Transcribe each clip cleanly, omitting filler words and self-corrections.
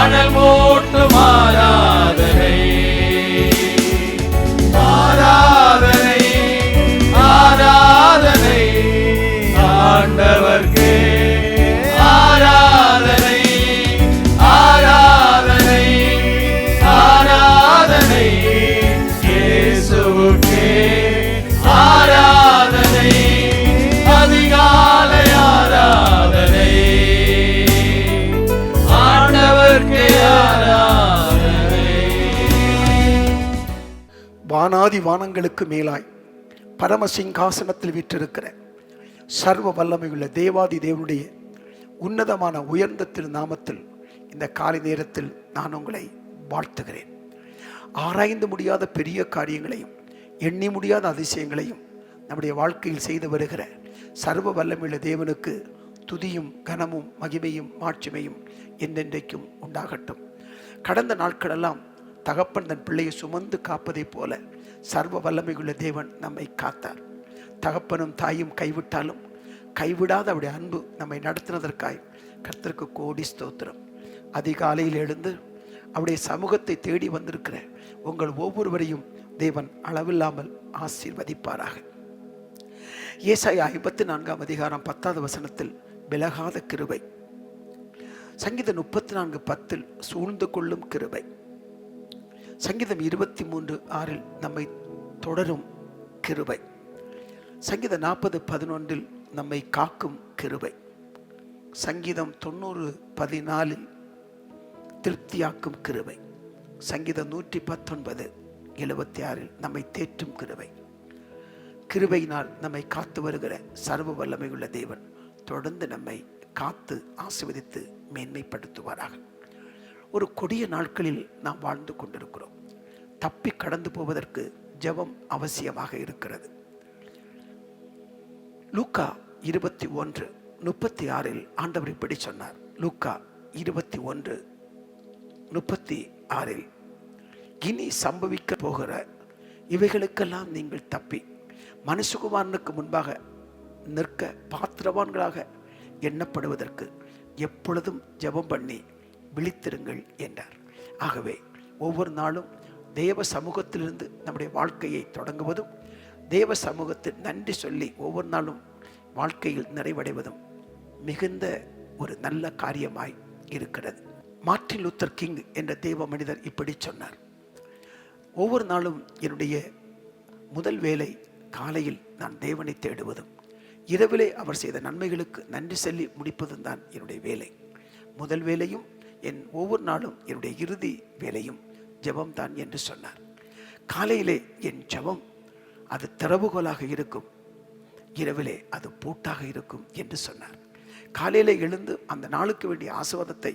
அனல் மூட்டும் ஆராதனை, ஆராதனை, ஆராதனை ஆண்டவர்க்கே, ஆராதனை, ஆராதனை, ஆராதனை இயேசுவுக்கே, ஆராதனை, அதிகாலை ஆராதனை ஆண்டவர்க்கே, ஆராதனை. வானாதி வானங்களுக்கு மேலாய் பரமசிங்காசனத்தில் வீற்றிருக்கிற சர்வ வல்லமையுள்ள தேவாதி தேவனுடைய உன்னதமான உயர்ந்த திருநாமத்தில் இந்த காலை நேரத்தில் நான் உங்களை வாழ்த்துகிறேன். ஆராய்ந்து முடியாத பெரிய காரியங்களையும் எண்ணி முடியாத அதிசயங்களையும் நம்முடைய வாழ்க்கையில் செய்து வருகிற சர்வ வல்லமையுள்ள தேவனுக்கு துதியும் கனமும் மகிமையும் மாட்சிமையும் என்றென்றைக்கும் உண்டாகட்டும். கடந்த நாட்களெல்லாம் தகப்பன் தன் பிள்ளையை சுமந்து காப்பதைப் போல சர்வ வல்லமையுள்ள தேவன் நம்மை காத்தார். தகப்பனும் தாயும் கைவிட்டாலும் கைவிடாத அவருடைய அன்பு நம்மை நடத்தினதற்காய் கர்த்தருக்கு கோடி ஸ்தோத்திரம். அதிகாலையில் எழுந்து அவருடைய சமூகத்தை தேடி வந்திருக்கிற உங்கள் ஒவ்வொருவரையும் தேவன் அளவில்லாமல் ஆசீர்வதிப்பாராக. ஏசாயா 54 அதிகாரம் 10வது வசனத்தில் விலகாத கிருபை, சங்கீதம் 34:10 சூழ்ந்து கொள்ளும் கிருபை, சங்கீதம் 23:6 நம்மை தொடரும் கிருபை, சங்கீதம் 40:11 நம்மை காக்கும் கிருபை, சங்கீதம் 90:14 திருப்தியாக்கும் கிருபை, சங்கீதம் 119:76 நம்மை தேற்றும் கிருபை. கிருபையினால் நம்மை காத்து வருகிற சர்வ வல்லமையுள்ள தேவன் தொடர்ந்து நம்மை காத்து ஆசீர்வதித்து மேன்மைப்படுத்துவாராக. ஒரு கொடிய நாட்களில் நாம் வாழ்ந்து கொண்டிருக்கிறோம். தப்பி கடந்து போவதற்கு ஜெபம் அவசியமாக இருக்கிறது. லூக்கா 21:36 ஆண்டவர் இப்படி சொன்னார். லூக்கா 21:36 இனி சம்பவிக்க போகிற இவைகளுக்கெல்லாம் நீங்கள் தப்பி மனுஷகுமாரனுக்கு முன்பாக நிற்க பாத்திரவான்களாக எண்ணப்படுவதற்கு எப்பொழுதும் ஜெபம் பண்ணி விழித்திருங்கள் என்றார். ஆகவே ஒவ்வொரு நாளும் தேவ சமூகத்திலிருந்து நம்முடைய வாழ்க்கையை தொடங்குவதும் தேவ சமூகத்தில் நன்றி சொல்லி ஒவ்வொரு நாளும் வாழ்க்கையில் நிறைவடைவதும் மிகுந்த ஒரு நல்ல காரியமாய் இருக்கிறது. மார்ட்டின் லூத்தர் கிங் என்ற தேவ மனிதர் இப்படி சொன்னார். ஒவ்வொரு நாளும் என்னுடைய முதல் வேலை காலையில் நான் தேவனை தேடுவதும் இரவிலே அவர் செய்த நன்மைகளுக்கு நன்றி சொல்லி முடிப்பதும் தான் என்னுடைய வேலை. முதல் வேலையும் என் ஒவ்வொரு நாளும் என்னுடைய இறுதி வேலையும் ஜெபம் தான் என்று சொன்னார். காலையிலே என் ஜெபம் அது திறவுகோலாக இருக்கும், இரவிலே அது பூட்டாக இருக்கும் என்று சொன்னார். காலையிலே எழுந்து அந்த நாளுக்கு வேண்டிய ஆசீர்வாதத்தை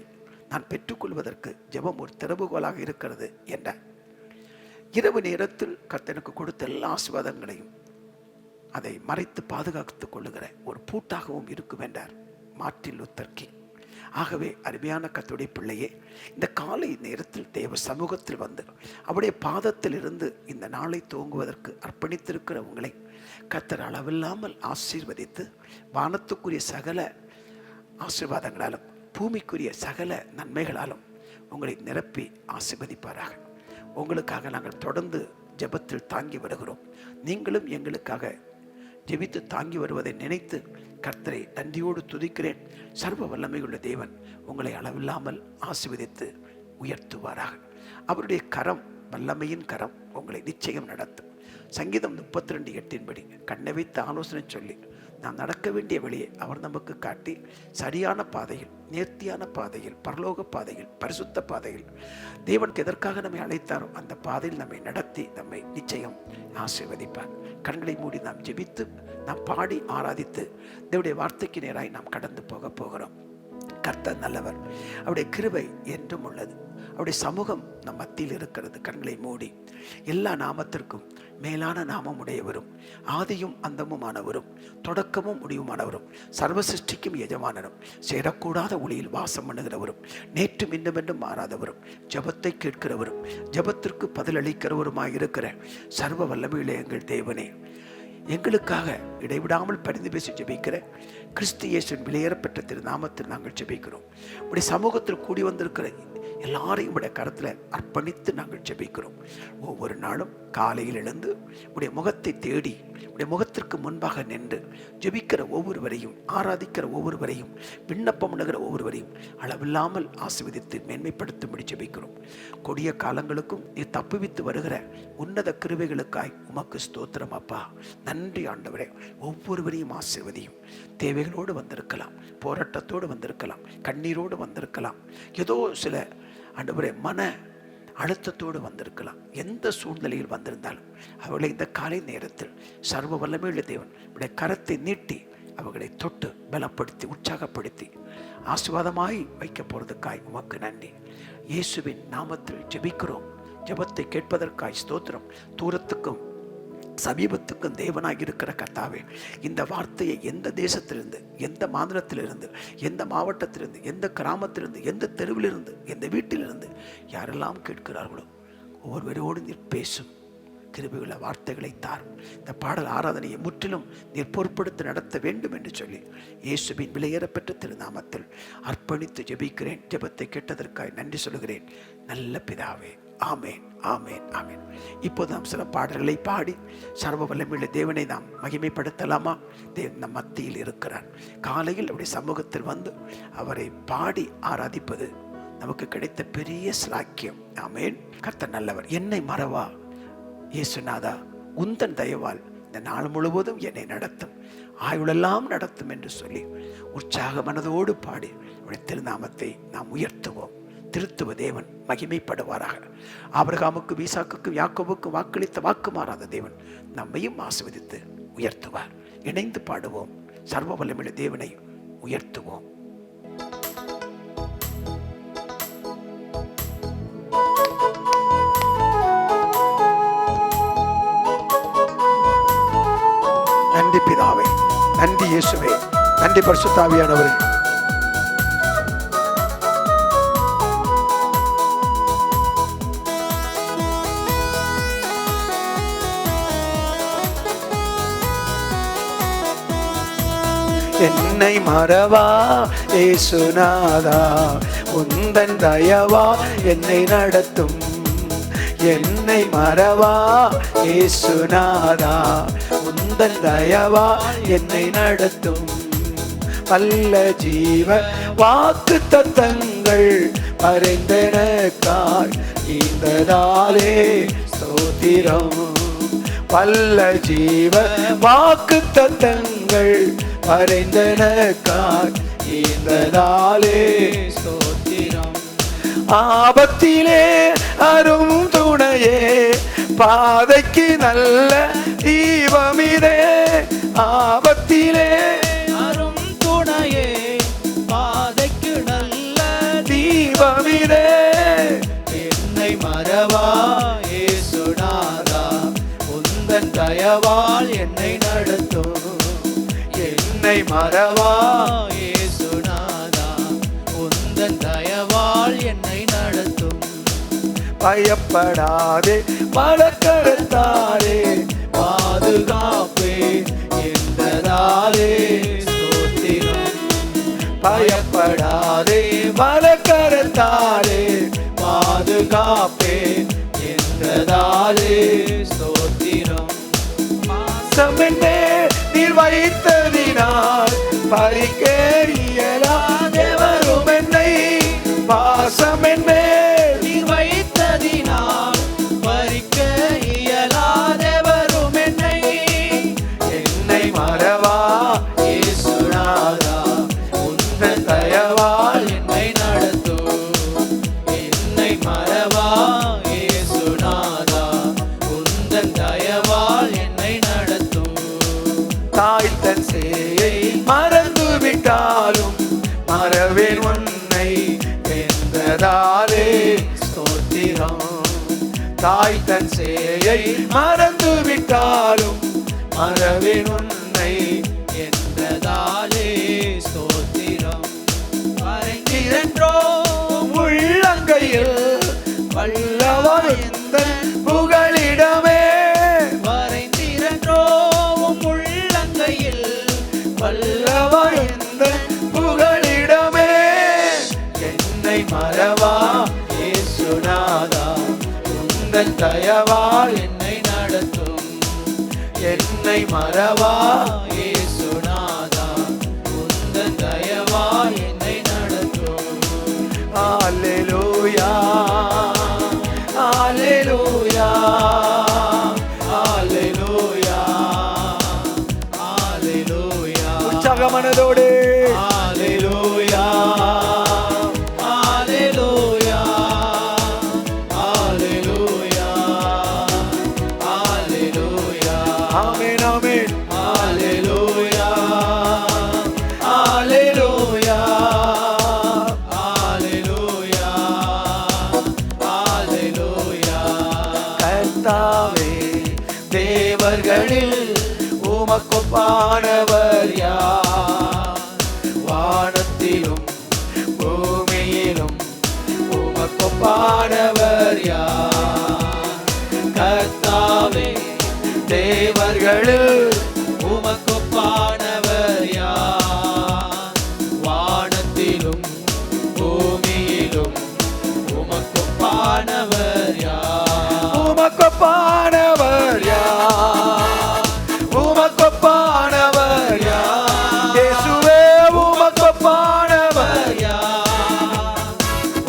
நான் பெற்றுக்கொள்வதற்கு ஜெபம் ஒரு திறவுகோலாக இருக்கிறது என்றார். இரவு நேரத்தில் கர்த்தனுக்கு கொடுத்த எல்லா ஆசீர்வாதங்களையும் அதை மறைத்து பாதுகாத்துக் கொள்ளுகிற ஒரு பூட்டாகவும் இருக்கும் என்றார் மார்ட்டின் லூத்தர் கிங். ஆகவே அருமையான கர்த்தருடைய பிள்ளையே, இந்த காலை நேரத்தில் தேவ சமூகத்தில் வந்து அவருடைய பாதத்தில் இருந்து இந்த நாளை துவங்குவதற்கு அர்ப்பணித்திருக்கிற உங்களை கர்த்தர் அளவில்லாமல் ஆசீர்வதித்து வானத்துக்குரிய சகல ஆசீர்வாதங்களாலும் பூமிக்குரிய சகல நன்மைகளாலும் உங்களை நிரப்பி ஆசீர்வதிப்பாராக. உங்களுக்காக நாங்கள் தொடர்ந்து ஜெபத்தில் தாங்கி வருகிறோம். நீங்களும் எங்களுக்காக ஜெபித்து தாங்கி வருவதை நினைத்து கர்த்தரை நன்றியோடு துதிக்கிறேன். சர்வ வல்லமையுள்ள தேவன் உங்களை அளவில்லாமல் ஆசீர்வதித்து உயர்த்துவாராக. அவருடைய கரம், வல்லமையின் கரம் உங்களை நிச்சயம் நடத்தும். சங்கீதம் 32:8 கண்ணை வைத்து ஆலோசனை சொல்லி நாம் நடக்க வேண்டிய வழியை அவர் நமக்கு காட்டி சரியான பாதையில், நேர்த்தியான பாதையில், பரலோக பாதையில், பரிசுத்த பாதையில் தேவனுக்கு எதற்காக நம்மை அழைத்தாரோ அந்த பாதையில் நம்மை நடத்தி நம்மை நிச்சயம் ஆசீர்வதிப்பார். கண்களை மூடி நாம் ஜெபித்து நாம் பாடி ஆராதித்து தேவனுடைய வார்த்தைக்கு நேராய் நாம் கடந்து போகிறோம். கர்த்தர் நல்லவர், அவருடைய கிருபை என்றும் உள்ளது, அவருடைய சமூகம் நம் மத்தியில் இருக்கிறது. கண்களை மூடி எல்லா நாமத்திற்கும் மேலான நாமம் உடையவரும், ஆதியும் அந்தமுமானவரும், தொடக்கமும் முடிவுமானவரும், சர்வ சிருஷ்டிக்கும் எஜமானரும், சேரக்கூடாத ஒளியில் வாசம் பண்ணுகிறவரும், நேற்றும் இன்னுமென்றும் மாறாதவரும், ஜபத்தை கேட்கிறவரும், ஜபத்திற்கு பதிலளிக்கிறவருமாயிருக்கிற சர்வ வல்லமையுள்ள எங்கள் தேவனே, எங்களுக்காக இடைவிடாமல் பரிந்து பேசி ஜெபிக்கிற கிறிஸ்து இயேசுவின் விலையேறப்பெற்ற திரு நாமத்தில் நாங்கள் ஜெபிக்கிறோம். உடைய சமூகத்தில் கூடி வந்திருக்கிற எல்லாரையும் உடைய கரத்தில் அர்ப்பணித்து நாங்கள் ஜெபிக்கிறோம். ஒவ்வொரு நாளும் காலையில் எழுந்து உடைய முகத்தை தேடி உடைய முகத்திற்கு முன்பாக நின்று ஜெபிக்கிற ஒவ்வொருவரையும், ஆராதிக்கிற ஒவ்வொருவரையும், விண்ணப்பம் பண்ணுகிற ஒவ்வொருவரையும் அளவில்லாமல் ஆசீர்வதித்து மேன்மைப்படுத்தும்படி ஜெபிக்கிறோம். கொடிய காலங்களுக்கும் நீ தப்புவித்து வருகிற உன்னத கிருபைகளுக்காய் உமக்கு ஸ்தோத்திரம் அப்பா. நன்றி ஆண்டவரே. ஒவ்வொருவரையும் ஆசீர்வதியும். தேவைகளோடு வந்திருக்கலாம், போராட்டத்தோடு வந்திருக்கலாம், கண்ணீரோடு வந்திருக்கலாம், ஏதோ சில ஆண்டவரே மன அழுத்தத்தோடு வந்திருக்கலாம். எந்த சூழ்நிலையில் வந்திருந்தாலும் அவர்களை இந்த காலை நேரத்தில் சர்வ வல்லமையுள்ள தேவன் உடைய கரத்தை நீட்டி அவர்களை தொட்டு பலப்படுத்தி உற்சாகப்படுத்தி ஆசீர்வாதமாய் வைக்க போறதுக்காய் உமக்கு நன்றி. இயேசுவின் நாமத்தில் ஜெபிக்கிறோம். ஜெபத்தை கேட்பதற்காய் ஸ்தோத்திரம். தூரத்துக்கும் சமீபத்துக்கும் தேவனாக இருக்கிற கர்த்தாவே, இந்த வார்த்தையை எந்த தேசத்திலிருந்து, எந்த மாநிலத்திலிருந்து, எந்த மாவட்டத்திலிருந்து, எந்த கிராமத்திலிருந்து, எந்த தெருவிலிருந்து, எந்த வீட்டிலிருந்து யாரெல்லாம் கேட்கிறார்களோ ஒவ்வொருவரோடு நீர் பேசும் கிருபையுள்ள வார்த்தைகளை தாரும். இந்த பாடல் ஆராதனையை முற்றிலும் நீர் பொறுப்படுத்தி நடத்த வேண்டும் என்று சொல்லி இயேசுவின் விலையேறப்பெற்ற திருநாமத்தில் அர்ப்பணித்து ஜெபிக்கிறேன். ஜெபத்தை கேட்டதற்காக நன்றி சொல்கிறேன் நல்ல பிதாவே. ஆமேன், ஆமேன், ஆமேன். இப்போது நாம் சில பாடல்களை பாடி சர்வ வல்லமையுள்ள தேவனை நாம் மகிமைப்படுத்தலாமா? தேவன் நம் மத்தியில் இருக்கிறார். காலையில் அவருடைய சமூகத்தில் வந்து அவரை பாடி ஆராதிப்பது நமக்கு கிடைத்த பெரிய ஸ்லாக்கியம். ஆமேன். கர்த்தர் நல்லவர். என்னை மறவா இயேசுநாதா, உந்தன் தயவால் இந்த நாள் முழுவதும் என்னை நடத்தும், ஆயுளெல்லாம் நடத்தும் என்று சொல்லி உற்சாக மனதோடு பாடி அவருடைய திருநாமத்தை நாம் உயர்த்துவோம். திருத்துவ தேவன் மகிமைப்படுவாராக. ஆபிரகாமுக்கும் ஈசாக்குக்கும் யாக்கோபுக்கும் வாக்களித்த வாக்கு மாறாத தேவன் நம்மையும் ஆசீர்வதித்து உயர்த்துவார். இணைந்து பாடுவோம். சர்வ வல்லமையுள்ள தேவனை உயர்த்துவோம். நன்றி பிதாவே, நன்றி இயேசுவே, நன்றி பரிசுத்த ஆவியானவரே. என்னை மறவா இயேசுநாதா, உந்தன் தயவா என்னை நடத்தும். என்னை மறவா இயேசுநாதா, உந்தன் தயவா என்னை நடத்தும். வல்ல ஜீவ வாக்கு தத்தங்கள் மறைந்தனக்காய் ஈந்ததாலே ஸ்தோத்திரம். வல்ல ஜீவ வாக்கு தத்தங்கள் மறைந்தனக்காய் ஈந்ததாலே ஸ்தோத்திரம். ஆபத்திலே அரும் துணையே, பாதைக்கு நல்ல தீபமிதே. ஆபத்திலே அரும் துணையே, பாதைக்கு நல்ல தீபமிதே. என்னை மறவா இயேசுநாதா, உந்தன் தயவால் என்னை நடத்தும். என்னை மறவா இயேசுநாதா, உந்தன் தயவால் என்னை நடத்தும். பயப்படாதே மலக்கரத்தாலே பாதுகாப்பே என்றதாலே ஸ்தோத்திரம். பயப்படாதே மலக்கரத்தாலே பாதுகாப்பே என்றதாலே ஸ்தோத்திரம். பாசமென்னே நீர் வைத்ததினால் பறிக்க இயலாதவரும் என்னை. பாசமென்னே நீர் வைத்ததினால் பறிக்க இயலாதவரும் என்னை. என்னை மறவா இயேசுநாதா, உந்தன் தயவால் என்னை நடத்தும். என்னை மறவா இயேசுநாதா, உந்தன் தயவால் என்னை நடத்தும். தாய் தன் சேயை மறந்து விட்டாலும் மறவேன் உன்னை என்றதாலே ஸ்தோத்திரம். தாய் தன் சேயை மறந்து விட்டாலும் மறவேன் உன்னை என்றதாலே ஸ்தோத்திரம். மறைந்திரன்றோ உள்ளங்கையில் வல்லவா எந்தன் புகலிடமே. வரைந்திரன்றோ உள்ளங்கையில் வல்லவா எந்தன் புகலிடமே. என்னை மறவா உந்தன் தயவால் என்னை நடத்தும், என்னை மறவா இயேசுநாதா, உந்தன் தயவால் என்னை நடத்தும். அல்லேலூயா அல்லேலூயா அல்லேலூயா அல்லேலூயா. உற்சாக மனதோடு அல்லேலூயா அல்லேலூயா அல்லேலூயா அல்லேலூயா. ஆமென் ஆமென். அல்லேலூயா அல்லேலூயா அல்லேலூயா அல்லேலூயா. கர்த்தாவே தேவர்களில் உமக்கொப்பானவர் யார்? வானத்திலும் பூமியிலும் உமக்கொப்பானவர் யார்? கர்த்தாவே தேவர்களில் உமக்கொப்பானவர் யார்? வானத்திலும் பூமியிலும் உமக்கொப்பானவர் யார்? உமக்கொப்பானவர் யார்? உமக்கொப்பானவர் யார்? இயேசுவே உமக்கொப்பானவர்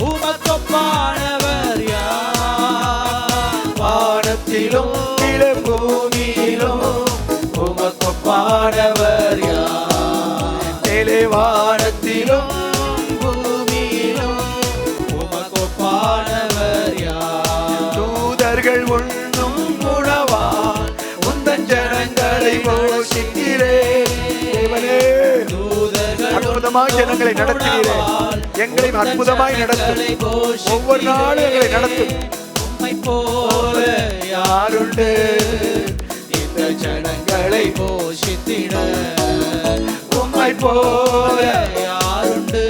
உமக்கொப்பானவர் யார்? வானத்திலும் கீழே பூமியிலும் உமக்கொப்பானவர் யார்? மேலே வானத்திலும் பூமியிலும் உமக்கொப்பானவர் யார்? தூதர்கள் உண்ணும் உணவால் உந்தன் ஜனங்களை போஷிக்கிறே. தேவனே, அற்புதமாய் ஜனங்களை நடத்துகிறே. எங்களை அற்புதமாய் நடத்தும். ஒவ்வொரு நாளும் எங்களை நடத்தும். உம்மை போல யாருண்டு இந்த ஜனங்களை போஷித்திட? உம்மை போல யாருண்டு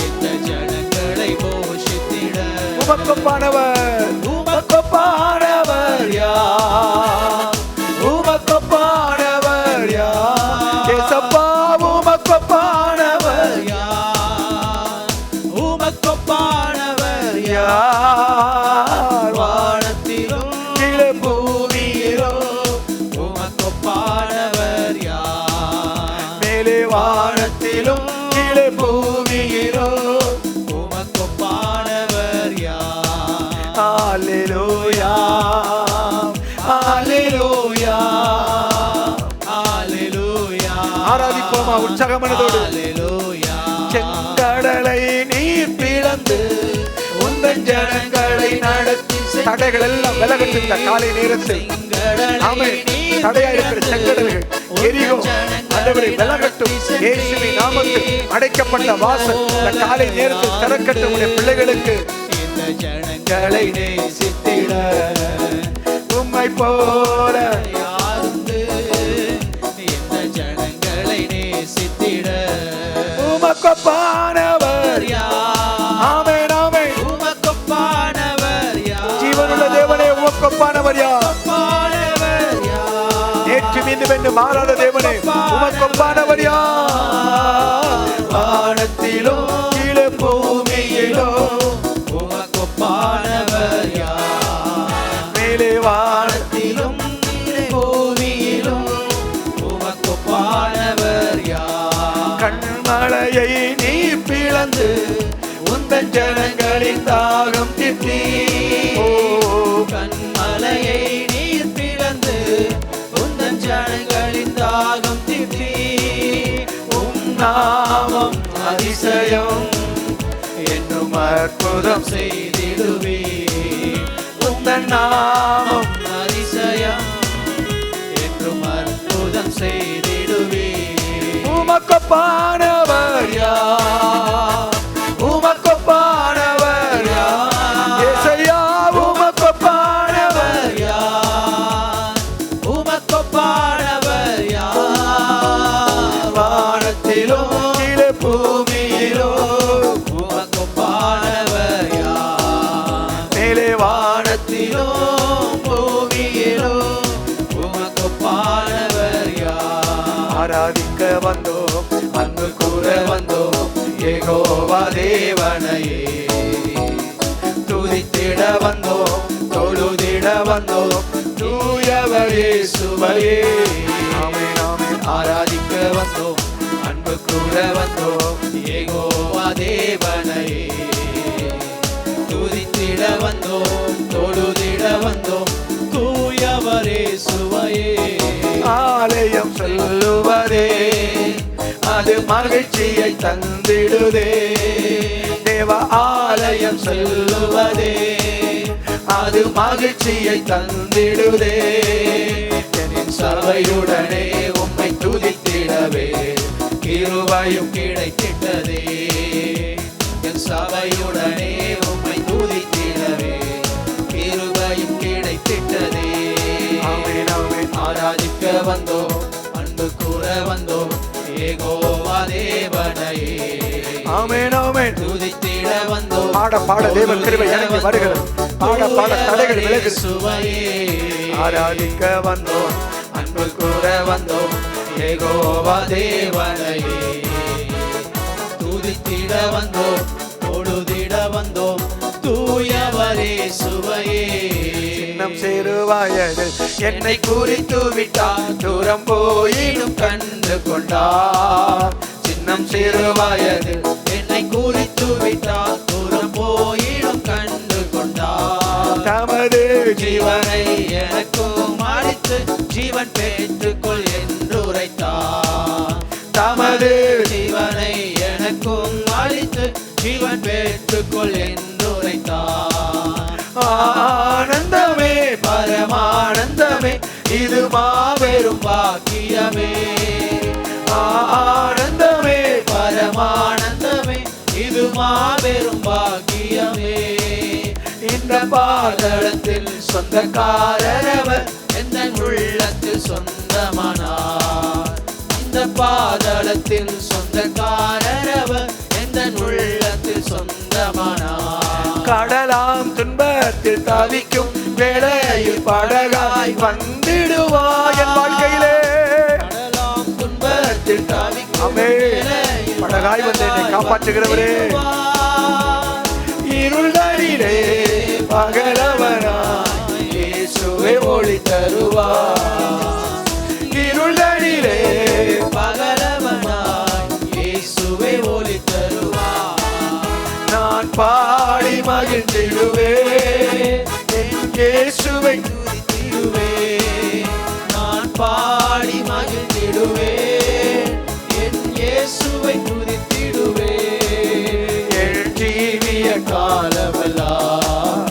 இந்த ஜனங்களை போஷித்திட? உமக்கொப்பானவர் உமக்கொப்பானவர் யார்? உமக்கொப்பானவர் யார்? இயேசப்பா உமக்கொப்பானவர் யார்? உமக்கொப்பானவர் யார்? வானத்திலும் கீழே பூமியிலும் உமக்கொப்பானவர் யார்? மேலே வானத்திலும் கீழே பூமியிலும் உமக்கொப்பானவர் யார்? அல்லேலூயா அல்லேலூயா அல்லேலூயா. ஆராதிப்போமா உற்சாக மனதோடு. அல்லேலூயா. செங்கடலை நீர் பிளந்து உந்தன் ஜனங்களை நடத்தி தடைகள் எல்லாம் விலகட்டும். இந்த காலை நேரத்தில் ஆமென். தடையா இருக்கிற செங்கடல்கள் எரிகோ ஆண்டவரே விலகட்டும். இயேசுவின் நாமத்தில் அடைக்கப்பட்ட வாசல் இந்த காலை நேரத்தில் திறக்கட்டும். உடைய பிள்ளைகளுக்கு இந்த ஜனங்களை நேசித்திட உம்மை போல யாருண்டு இந்த ஜனங்களை நேசித்திட? உமக்கொப்பானவர் யார்? ஆமென் ஆமென். உமக்கொப்பானவர் யார்? ஜீவனுள்ள தேவனே உமக்கொப்பானவர் யார்? ஒப்பானவர் யார்? நேற்று மீண்டும் என்று மாறாத தேவனே உமக்கொப்பானவர் யார்? வானத்திலும் கீழே பூமியிலும் உமக்கொப்பானவர் யார்? மேலே வானத்திலும் பூமியிலும் உமக்கொப்பானவர் யார்? கண்மலையை நீ பிளந்து உந்தன் ஜனங்களின் தாகம் திட்டி. கண்மலையை நீர் பிளந்து உந்தன் ஜனங்களின் தாகம் திட்டி. நாமம் அதிசயம் என்னும் அற்புதம் செய்திடுவே. உந்தன் நாமம் அதிசயம் என்றும் அற்புதம் செய்திடுவே. உமக்கொப்பானவர் யார்? உமக்கொப்பானவர் யார்? இயேசையா உமக்கொப்பானவர் யார்? உமக்கொப்பானவர் யார்? வானத்திலும் கீழே பூமியிலும் உமக்கொப்பானவர் யார்? மேலே வானத்திலும் பூமியிலும் உமக்கொப்பானவர் யார்? ஆராதிக்க வந்தோம், அன்பு கூற வந்தோம் யெகோவா தேவனையே. துதித்திட வந்தோம் சுவையே. ஆமென் ஆமென். ஆராதிக்க வந்தோம், அன்பு கூற வந்தோம், யெகோவா தேவனையே. துதித்திட வந்தோம், தொழுதிட வந்தோம், தூயவரே சுவையே. ஆலயம் சொல்லுவதே அது மகிழ்ச்சியை தந்திடுதே. தேவ ஆலயம் சொல்லுவதே அது மகிழ்ச்சியை தந்திடுதே. என் சபையுடனே உம்மை துதித்திடவே கிருபையும் கிடைத்திட்டதே. என் சபையுடனே உம்மை துதித்திடவே கிருபையும் கிடைத்திட்டதே. ஆமென் ஆமென். ஆராதிக்க வந்தோம், அன்பு கூற வந்தோம், யெகோவா தேவனையே. ஆமென் ஆமென். துதித்திட வந்தோம், பாட பாட தேவ கிருபை இறங்கி வருகிறது. பாட பாட தடைகள் விலகுது. சுவையே. ஆராதிக்க வந்தோம், அன்பு கூற வந்தோம், யெகோவா தேவனையே. துதித்திட வந்தோம், தொழுதிட வந்தோம், தூயவரே சுவையே. சின்னம் சேருவாயது என்னை குறித்து விட்டார், தூரம் போயினும் கண்டு கொண்டார். சின்னம் சிறுவயது என்னை குறித்து விட்டார், தூரம் போயினும் கண்டு கொண்டார். தமது ஜீவனை எனக்கும் அளித்து ஜீவன் பெற்றுக்கொள் என்று உரைத்தார். தமது ஜீவனை எனக்கும் அளித்து ஜீவன் பெற்றுக்கொள் என்று உரைத்தார். ஆனந்தமே பரமானந்தமே இது மாபெரும் பாக்கியமே. ஆனந்தமே பரமானந்தமே இது மாபெரும் பாக்கியமே. இந்த பாதளத்தில் சொந்தக்காரரவர் எந்த உள்ளத்தில் சொந்தமானார். இந்த பாதளத்தில் சொந்தக்காரரவர் எந்த உள்ளத்தில் சொந்தமானார். கடலாம் துன்பத்தில் தவிக்கும் வேளையில் படகாய் வந்திடுவாய் என் வாழ்க்கையிலே. கடலாம் துன்பத்தில் தவிக்கும் ஆமென். வேளையில் படகாய் வந்து என்னை காப்பாற்றுகிறவரே. இருள்களிலே பகலவனாய் இயேசுவே ஒளி தருவார். இருள்களிலே பகலவனாய் இயேசுவே ஒளி தருவார். நான் பாடி மகிழ்ந்திடுவேன் என் இயேசுவை. துதித்திடுவேன், நான் பாடி மகிழ்ந்திடுவேன், என் இயேசுவை துதித்திடுவேன். என் ஜீவிய காலமெல்லாம்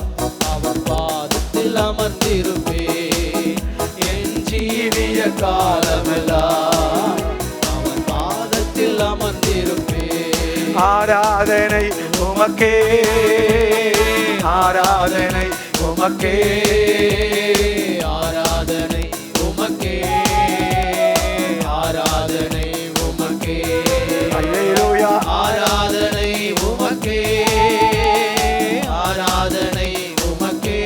அவர் பாதத்தில் அமர்ந்திருப்பேன். என் ஜீவிய காலமெல்லாம் அவர் பாதத்தில் அமர்ந்திருப்பேன். ஆராதனை உமக்கே, ஆராதனை உமக்கே, ஆராதனை உமக்கே, ஆராதனை உமக்கே, அல்லேலூயா. ஆராதனை உமக்கே, ஆராதனை உமக்கே,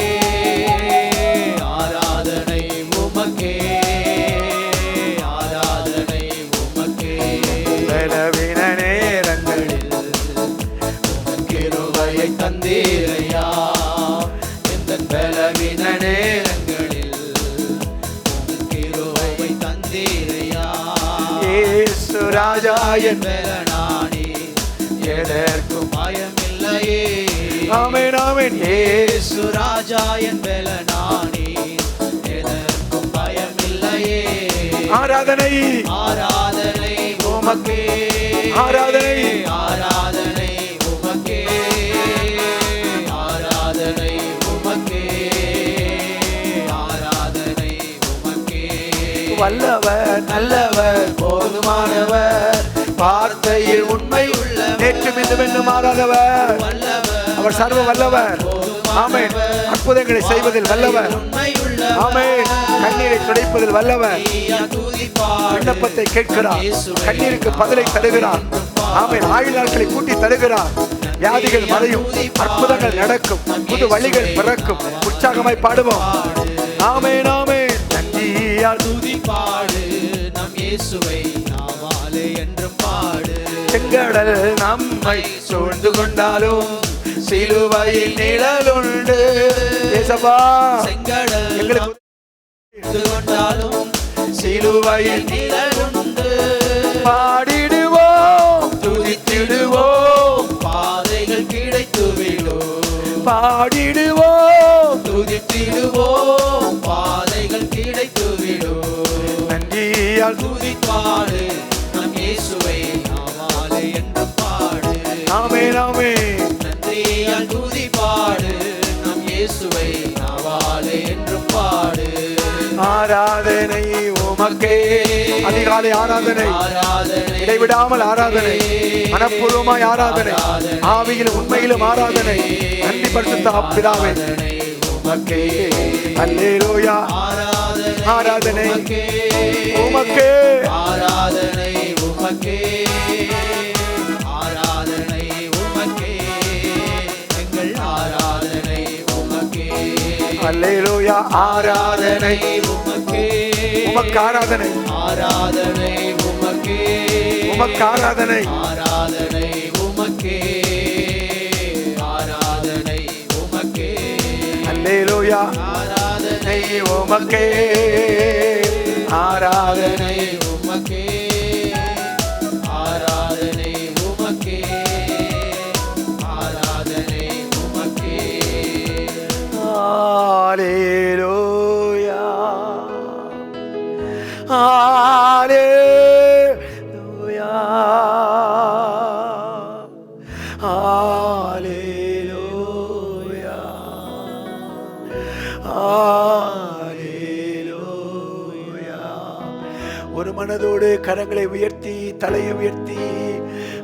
ஆராதனை உமக்கே, ஆராதனை உமக்கே. பலவீன நேரங்களில் கிருபையை தந்தீரையா, இந்த பலவீன நேரங்களில் கிருபையை தந்தீரையா. இயேசு ராஜா என் பலனானி எதற்கும் பயமில்லையே. ஆமென் ஆமென். இயேசு ராஜா என் பலனானி எதற்கும் பயமில்லையே. ஆராதனை ஆராதனை உமக்கே, ஆராதனை ஆராதனை உமக்கே, ஆராதனை உமக்கே, ஆராதனை உமக்கே. வல்லவர் நல்லவர் போதுமானவர், வார்த்தையில் உண்மை உள்ள நேற்றும் இன்றும் மாறாதவர். வல்லவர் அவர் சர்வ வல்லவர். ஆமென். அற்புதங்களை செய்வதில் வல்லவர். ஆமென். கண்ணீரை துடைப்பதில் வல்லவர். விண்ணப்பத்தை கேட்கிறார், கண்ணீருக்கு பதிலை தருகிறார். ஆமென். ஆயுள் நாட்களை கூட்டி தருகிறார். வியாதிகள் மறையும், அற்புதங்கள் நடக்கும், புது வழிகள் பிறக்கும். உற்சாகமாய் பாடுவோம். ஆமென் ஆமென். நன்றியால் துதி பாடு நம் இயேசுவை நாமாலே என்றும் பாடு. செங்கடல் நம்மை சூழ்ந்து கொண்டாலும் சிலுவையில் நிழலுண்டு. ஏசப்பா செங்கடல் எங்களுக்கு கொண்டாலும் சிலுவையில் நிழலுண்டு. பாடிடுவோம் துதித்திடுவோம் பாதைகள் கிடைத்துவிடும். பாடிடுவோம் துதித்திடுவோம் பாதைகள் கிடைத்துவிடும். நன்றியால் துதிப்பாடு நம் இயேசுவை நாவாலே என்று பாடு. ஆமென் ஆமென். நன்றியால் துதிப்பாடு நம் இயேசுவை நாவாலே என்று பாடு. ஆராதனை உமக்கே. அதிகாலை ஆராதனை, இடைவிடாமல் ஆராதனை, மனப்பூர்வமாய் ஆராதனை, ஆவியிலும் உண்மையிலும் ஆராதனை. நன்றி பரிசுத்த பிதாவே உமக்கே. அல்லேலூயா. ஆராதனை உமக்கே. ஆராதனை உமக்கே. ஆராதனை உமக்கே. எங்கள் ஆராதனை உமக்கே. அல்லேலூயா. ஆராதனை உமக்கே. உமக்கு ஆராதனை. ஆராதனை உமக்கே. உமக்கு ஆராதனை. ஆராதனை உமக்கே. ஆராதனை உமக்கே. அல்லேலூயா. ஆராதனை உமக்கே. ஆராதனை உமக்கே. ஆராதனை உமக்கே. ஆராதனை உமக்கே. ஹல்லேலூயா. ஹல்லேலூயா. ஹல்லேலூயா. ஹல்லேலூயா. ஒரு மனதோடு கரங்களை உயர்த்தி தலையை உயர்த்தி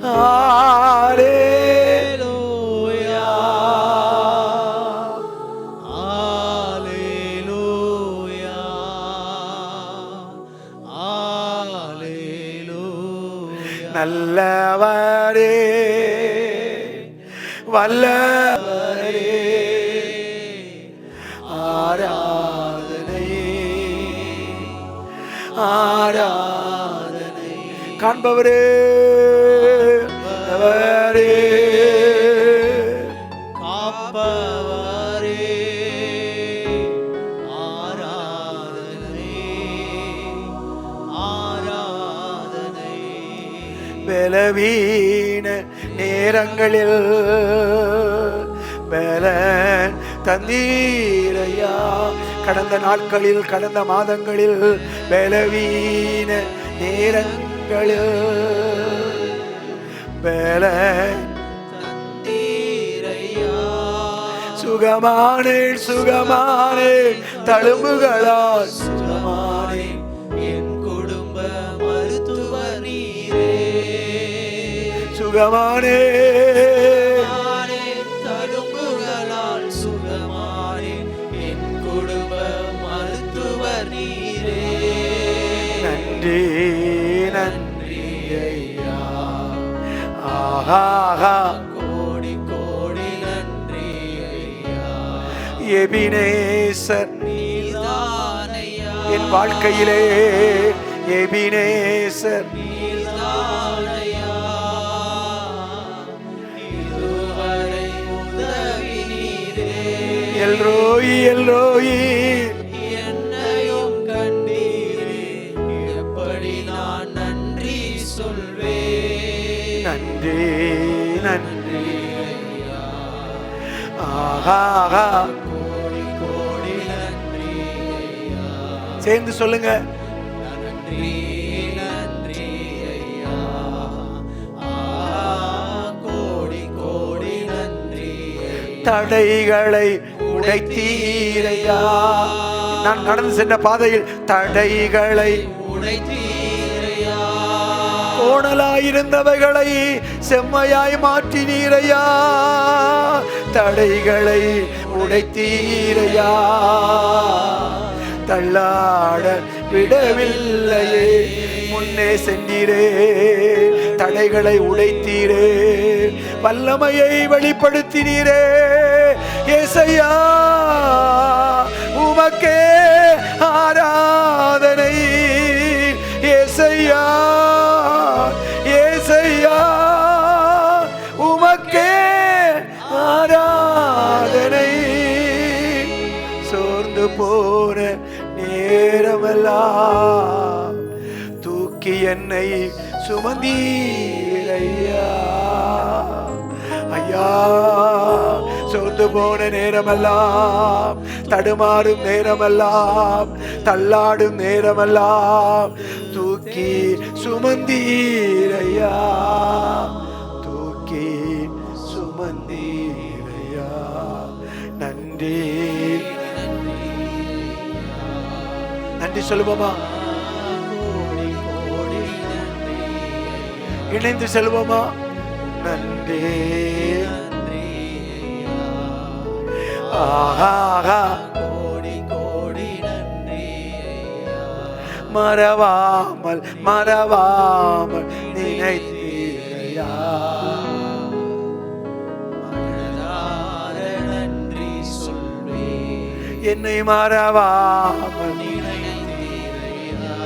ஹல்லேலூயா. ஹல்லேலூயா. ஹல்லேலூயா. நல்லவரே வல்லவரே ஆராதனை ஆராதனை. காண்பவரே அவரே காப்பவரே ஆராதனை. ஆராதனை. பலவீன நேரங்களில் பலன் தந்தீரையா. கடந்த நாட்களில் கடந்த மாதங்களில் பலவீன நேரங்களில் பலன் தந்தீரையா. சுகமானே சுகமானே தழும்புகளால் சுகமானே. என் குடும்ப மருத்துவர் நீரே. சுகமானே தடுப்புகளால் சுகமானே. என் குடும்ப மருத்துவர் நீரே. நன்றி நன்றி ஐயா. ஆஹா கோடி கோடி நன்றி ஐயா. எபினேசர் நீர்தானையா. என் வாழ்க்கையிலே எபினேசர். நீர்தானையா. இதுவரை உதவி நீரே. எல்ரோயி எல்ரோயி. என்னையும் கண்டீரே. எப்படி நான் நன்றி சொல்வேன். நன்றி நன்றி ஆஹா. கோடி கோடி நன்றி ஐயா. சேர்ந்து சொல்லுங்க. நன்றி நன்றி ஐயா. கோடி கோடி நன்றி ஐயா. தடைகளை உடைத்தீரையா. நான் கடந்து சென்ற பாதையில் தடைகளை உடைத்தீரையா. கோணலாயிருந்தவைகளை செம்மையாய் மாற்றினீரையா. தடைகளை உடைத்தீரையா. தள்ளாட விடவில்லையே. முன்னே சென்றீரே. தடைகளை உடைத்தீரே. வல்லமையை வெளிப்படுத்தினீரே. ஏசையா உமக்கே ஆராதனை. ஏசையா ஏசையா உமக்கே ஆராதனை. சோர்ந்து போன நேரமெல்லாம் தூக்கி என்னை சுமந்தீரையா. ஐயா, சோர்ந்து போன நேரமெல்லாம், தடுமாறும் நேரமெல்லாம், தள்ளாடும் நேரமெல்லாம் தூக்கி சுமந்தீரையா, தூக்கி சுமந்தீரையா. நன்றி நன்றி சொல்லுவோமா? இணைந்து செல்வோமா? நன்றி. ஆஹா, கோடி கோடி நன்றி ஐயா. மறவாமல் மறவாமல் நினைத்தீரையா. மனதார நன்றி சொல்வேன். என்னை மறவாமல் நினைத்தீரையா.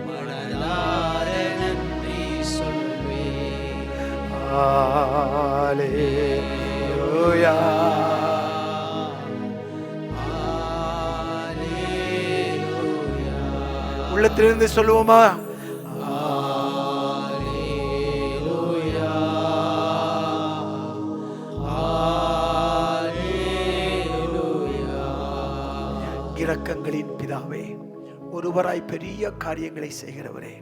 மனதார நன்றி சொல்வேன். ஹalleluya. உள்ளத்திலிருந்து சொல்லுவோமா? இரக்கங்களின் பிதாவே, ஒருவராய் பெரிய காரியங்களை செய்கிறவரே,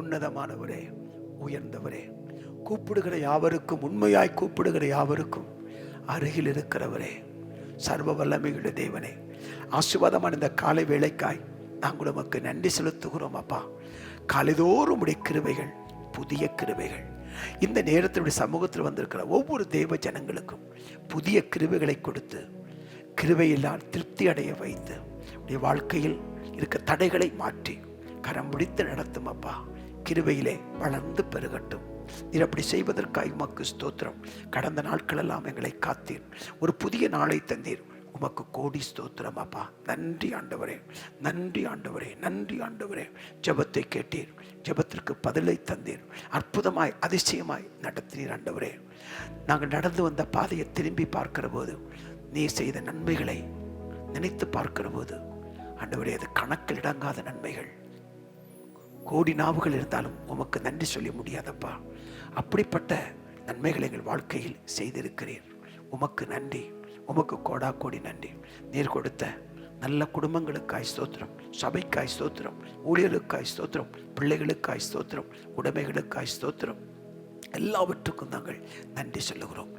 உன்னதமானவரே, உயர்ந்தவரே, கூப்பிடுகிற யாவருக்கும், உண்மையாய் கூப்பிடுகிற யாவருக்கும் அருகில் இருக்கிறவரே, சர்வ வல்லமையுள்ள தேவனே, ஆசீர்வாதமான இந்த காலை வேளைக்காய் நாங்கள் உமக்கு நன்றி செலுத்துகிறோம் அப்பா. காலைதோறும் உடைய கிருபைகள், புதிய கிருபைகள், இந்த நேரத்தினுடைய சமூகத்தில் வந்திருக்கிற ஒவ்வொரு தேவ ஜனங்களுக்கும் புதிய கிருபைகளை கொடுத்து, கிருபையில்லால் திருப்தி அடைய வைத்து, உடைய வாழ்க்கையில் இருக்க தடைகளை மாற்றி கரம் பிடித்து நடத்தும் அப்பா. கிருபையிலே வளர்ந்து பெருகட்டும். நீர் அப்படி செய்வதற்காக உமக்கு ஸ்தோத்திரம். கடந்த நாட்களெல்லாம் எங்களை காத்தீர், ஒரு புதிய நாளை தந்தீர். உமக்கு கோடி ஸ்தோத்திரம் அப்பா. நன்றி ஆண்டவரே, நன்றி ஆண்டவரே, நன்றி ஆண்டவரே. ஜெபத்தை கேட்டீர், ஜெபத்திற்கு பதிலை தந்தீர், அற்புதமாய் அதிசயமாய் நடத்தினீர் ஆண்டவரே. நாங்கள் நடந்து வந்த பாதையை திரும்பி பார்க்கிற போது, நீ செய்த நன்மைகளை நினைத்து பார்க்கிற போது ஆண்டவரே, அது கணக்கில் இடங்காத நன்மைகள். கோடி நாவுகள் இருந்தாலும் உமக்கு நன்றி சொல்ல முடியாதப்பா. அப்படிப்பட்ட நன்மைகளை எங்கள் வாழ்க்கையில் செய்திருக்கிறீர். உமக்கு நன்றி, உமக்கு கோடா கோடி நன்றி. நீர் கொடுத்த நல்ல குடும்பங்களுக்காய் ஸ்தோத்திரம், சபைக்காய் ஸ்தோத்திரம், ஊழியர்களுக்காய் ஸ்தோத்திரம், பிள்ளைகளுக்காய் ஸ்தோத்திரம், உடைமைகளுக்காய் ஸ்தோத்திரம். எல்லாவற்றுக்கும் நாங்கள் நன்றி சொல்லுகிறோம்.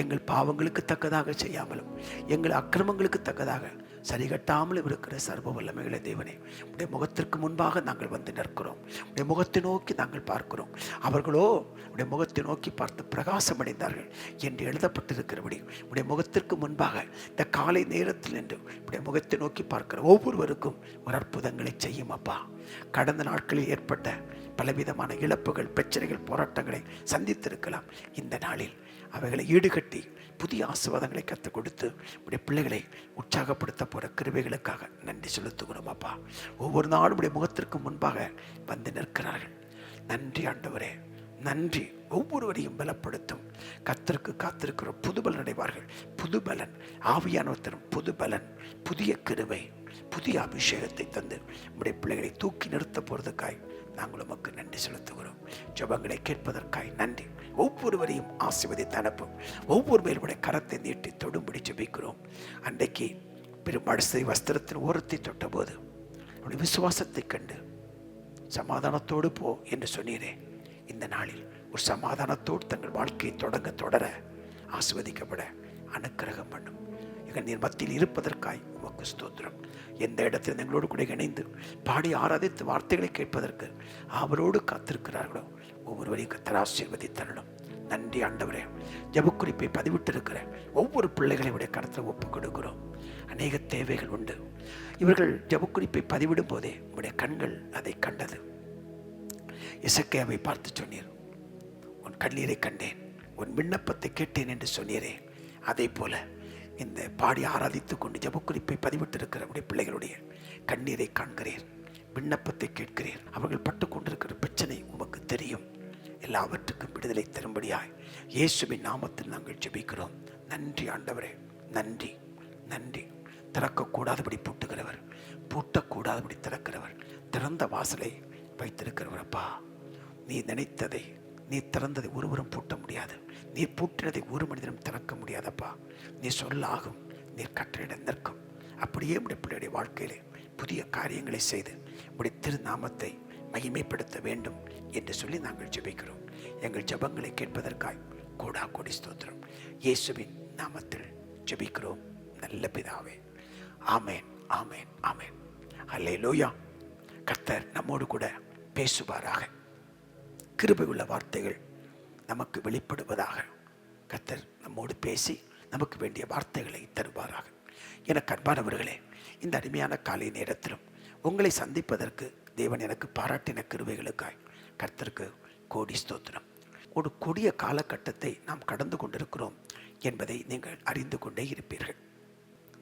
எங்கள் பாவங்களுக்கு தக்கதாக செய்யாமலும், எங்கள் அக்கிரமங்களுக்கு தக்கதாக சரி கட்டாமலும் இருக்கிற சர்வ வல்லமைகளை தேவனே, உடைய முகத்திற்கு முன்பாக நாங்கள் வந்து நிற்கிறோம். உடைய முகத்தை நோக்கி நாங்கள் பார்க்கிறோம். அவர்களோ உடைய முகத்தை நோக்கி பார்த்து பிரகாசம் அடைந்தார்கள் என்று எழுதப்பட்டிருக்கிறபடி, உடைய முகத்திற்கு முன்பாக இந்த காலை நேரத்தில் என்று உடைய முகத்தை நோக்கி பார்க்கிற ஒவ்வொருவருக்கும் ஒரு அற்புதங்களை செய்யும் அப்பா. கடந்த நாட்களில் ஏற்பட்ட பலவிதமான இழப்புகள், பிரச்சனைகள், போராட்டங்களை சந்தித்திருக்கலாம். இந்த நாளில் அவைகளை ஈடுகட்டி புதிய ஆசீர்வாதங்களை கற்றுக் கொடுத்து உடைய பிள்ளைகளை உற்சாகப்படுத்த போகிற கிருபைகளுக்காக நன்றி செலுத்துகிறோம் அப்பா. ஒவ்வொரு நாளும் உடைய முகத்திற்கு முன்பாக வந்து நிற்கிறார்கள். நன்றி ஆண்டவரே, நன்றி. ஒவ்வொருவரையும் பலப்படுத்தும். கர்த்தருக்கு காத்திருக்கிற புதுபலன் அடைவார்கள். புதுபலன், ஆவியானவர் தரும் புதுபலன், புதிய கிருபை, புதிய அபிஷேகத்தை தந்து உடைய பிள்ளைகளை தூக்கி நிறுத்த போறதுக்காய் நாங்கள் உமக்கு நன்றி செலுத்துகிறோம். ஜெபங்களை கேட்பதற்காய் நன்றி. ஒவ்வொருவரையும் ஆசீர்வதித்து அனுப்பும். ஒவ்வொரு பேருடைய கரத்தை நீட்டி தொடும்படி ஜெபிக்கிறோம். அன்றைக்கு பெரும்படிசை வஸ்திரத்தின் ஓரத்தை தொட்ட போது அவருடைய விசுவாசத்தை கண்டு சமாதானத்தோடு போ என்று சொன்னீரே. இந்த நாளில் ஒரு சமாதானத்தோடு தங்கள் வாழ்க்கையை தொடர ஆசீர்வதிக்கப்பட அனுக்கிரகம் பண்ணும். எங்கள் நீர் மத்தியில் இருப்பதற்காய் உமக்கு ஸ்தோத்திரம். எந்த இடத்தில் எங்களோடு கூட இணைந்து பாடி ஆராதித்து வார்த்தைகளை கேட்பதற்கு அவரோடு காத்திருக்கிறார்களோ ஒவ்வொருவரையும் கர்த்தர் ஆசீர்வதித்தரணும். நன்றி ஆண்டவரே. ஜெபக்குறிப்பை பதிவிட்டிருக்கிற ஒவ்வொரு பிள்ளைகளையுடைய கருத்தில் ஒப்புக் கொடுக்கிறோம். அநேக தேவைகள் உண்டு. இவர்கள் ஜெபக்குறிப்பை பதிவிடும் போதே உடைய கண்கள் அதை கண்டது. எசேக்கியாவை பார்த்து சொன்னீர், உன் கண்ணீரை கண்டேன், உன் விண்ணப்பத்தை கேட்டேன் என்று சொன்னீரே. அதே போல இந்த பாடி ஆராதித்துக் கொண்டு ஜெபக்குறிப்பை பதிவிட்டிருக்கிற உடைய பிள்ளைகளுடைய கண்ணீரை காண்கிறீர், விண்ணப்பத்தை கேட்கிறீர். அவர்கள் பட்டு கொண்டிருக்கிற பிரச்சனை உமக்கு தெரியும். எல்லாவற்றுக்கும் விடுதலை தரும்படியாய் இயேசுவின் நாமத்தில் நாங்கள் ஜெபிக்கிறோம். நன்றி ஆண்டவரே, நன்றி, நன்றி. திறக்கக்கூடாதபடி பூட்டுகிறவர், பூட்டக்கூடாதபடி திறக்கிறவர், திறந்த வாசலை வைத்திருக்கிறவர். அப்பா, நீ நினைத்ததை, நீ திறந்ததை ஒருவரும் பூட்ட முடியாது, நீ பூட்டினதை ஒரு மனிதனும் திறக்க முடியாதப்பா. நீ சொல்லாகும், நீர் கட்டளையிட நிற்கும். அப்படியே உடைய பிள்ளையுடைய வாழ்க்கையிலே புதிய காரியங்களை செய்து உடைய திருநாமத்தை மகிமைப்படுத்த வேண்டும் என்று சொல்லி நாங்கள் ஜெபிக்கிறோம். எங்கள் ஜெபங்களை கேட்பதற்காய் கோடா கோடி ஸ்தோத்திரம். இயேசுவின் நாமத்தில் ஜெபிக்கிறோம் நல்ல பிதாவே. ஆமேன், ஆமேன், ஆமேன். அல்லேலூயா. கர்த்தர் நம்மோடு கூட பேசுவாராக. கிருபை உள்ள வார்த்தைகள் நமக்கு வெளிப்படுவதாக. கர்த்தர் நம்மோடு பேசி நமக்கு வேண்டிய வார்த்தைகளை தருவாராக. எனக்கு அன்பானவர்களே, இந்த அருமையான காலை நேரத்திலும் உங்களை சந்திப்பதற்கு தேவன் எனக்கு பாராட்டின கிருபைகளுக்காய் கர்த்தருக்கு கோடி ஸ்தோத்திரம். ஒரு கொடிய காலகட்டத்தை நாம் கடந்து கொண்டிருக்கிறோம் என்பதை நீங்கள் அறிந்து கொண்டே இருப்பீர்கள்.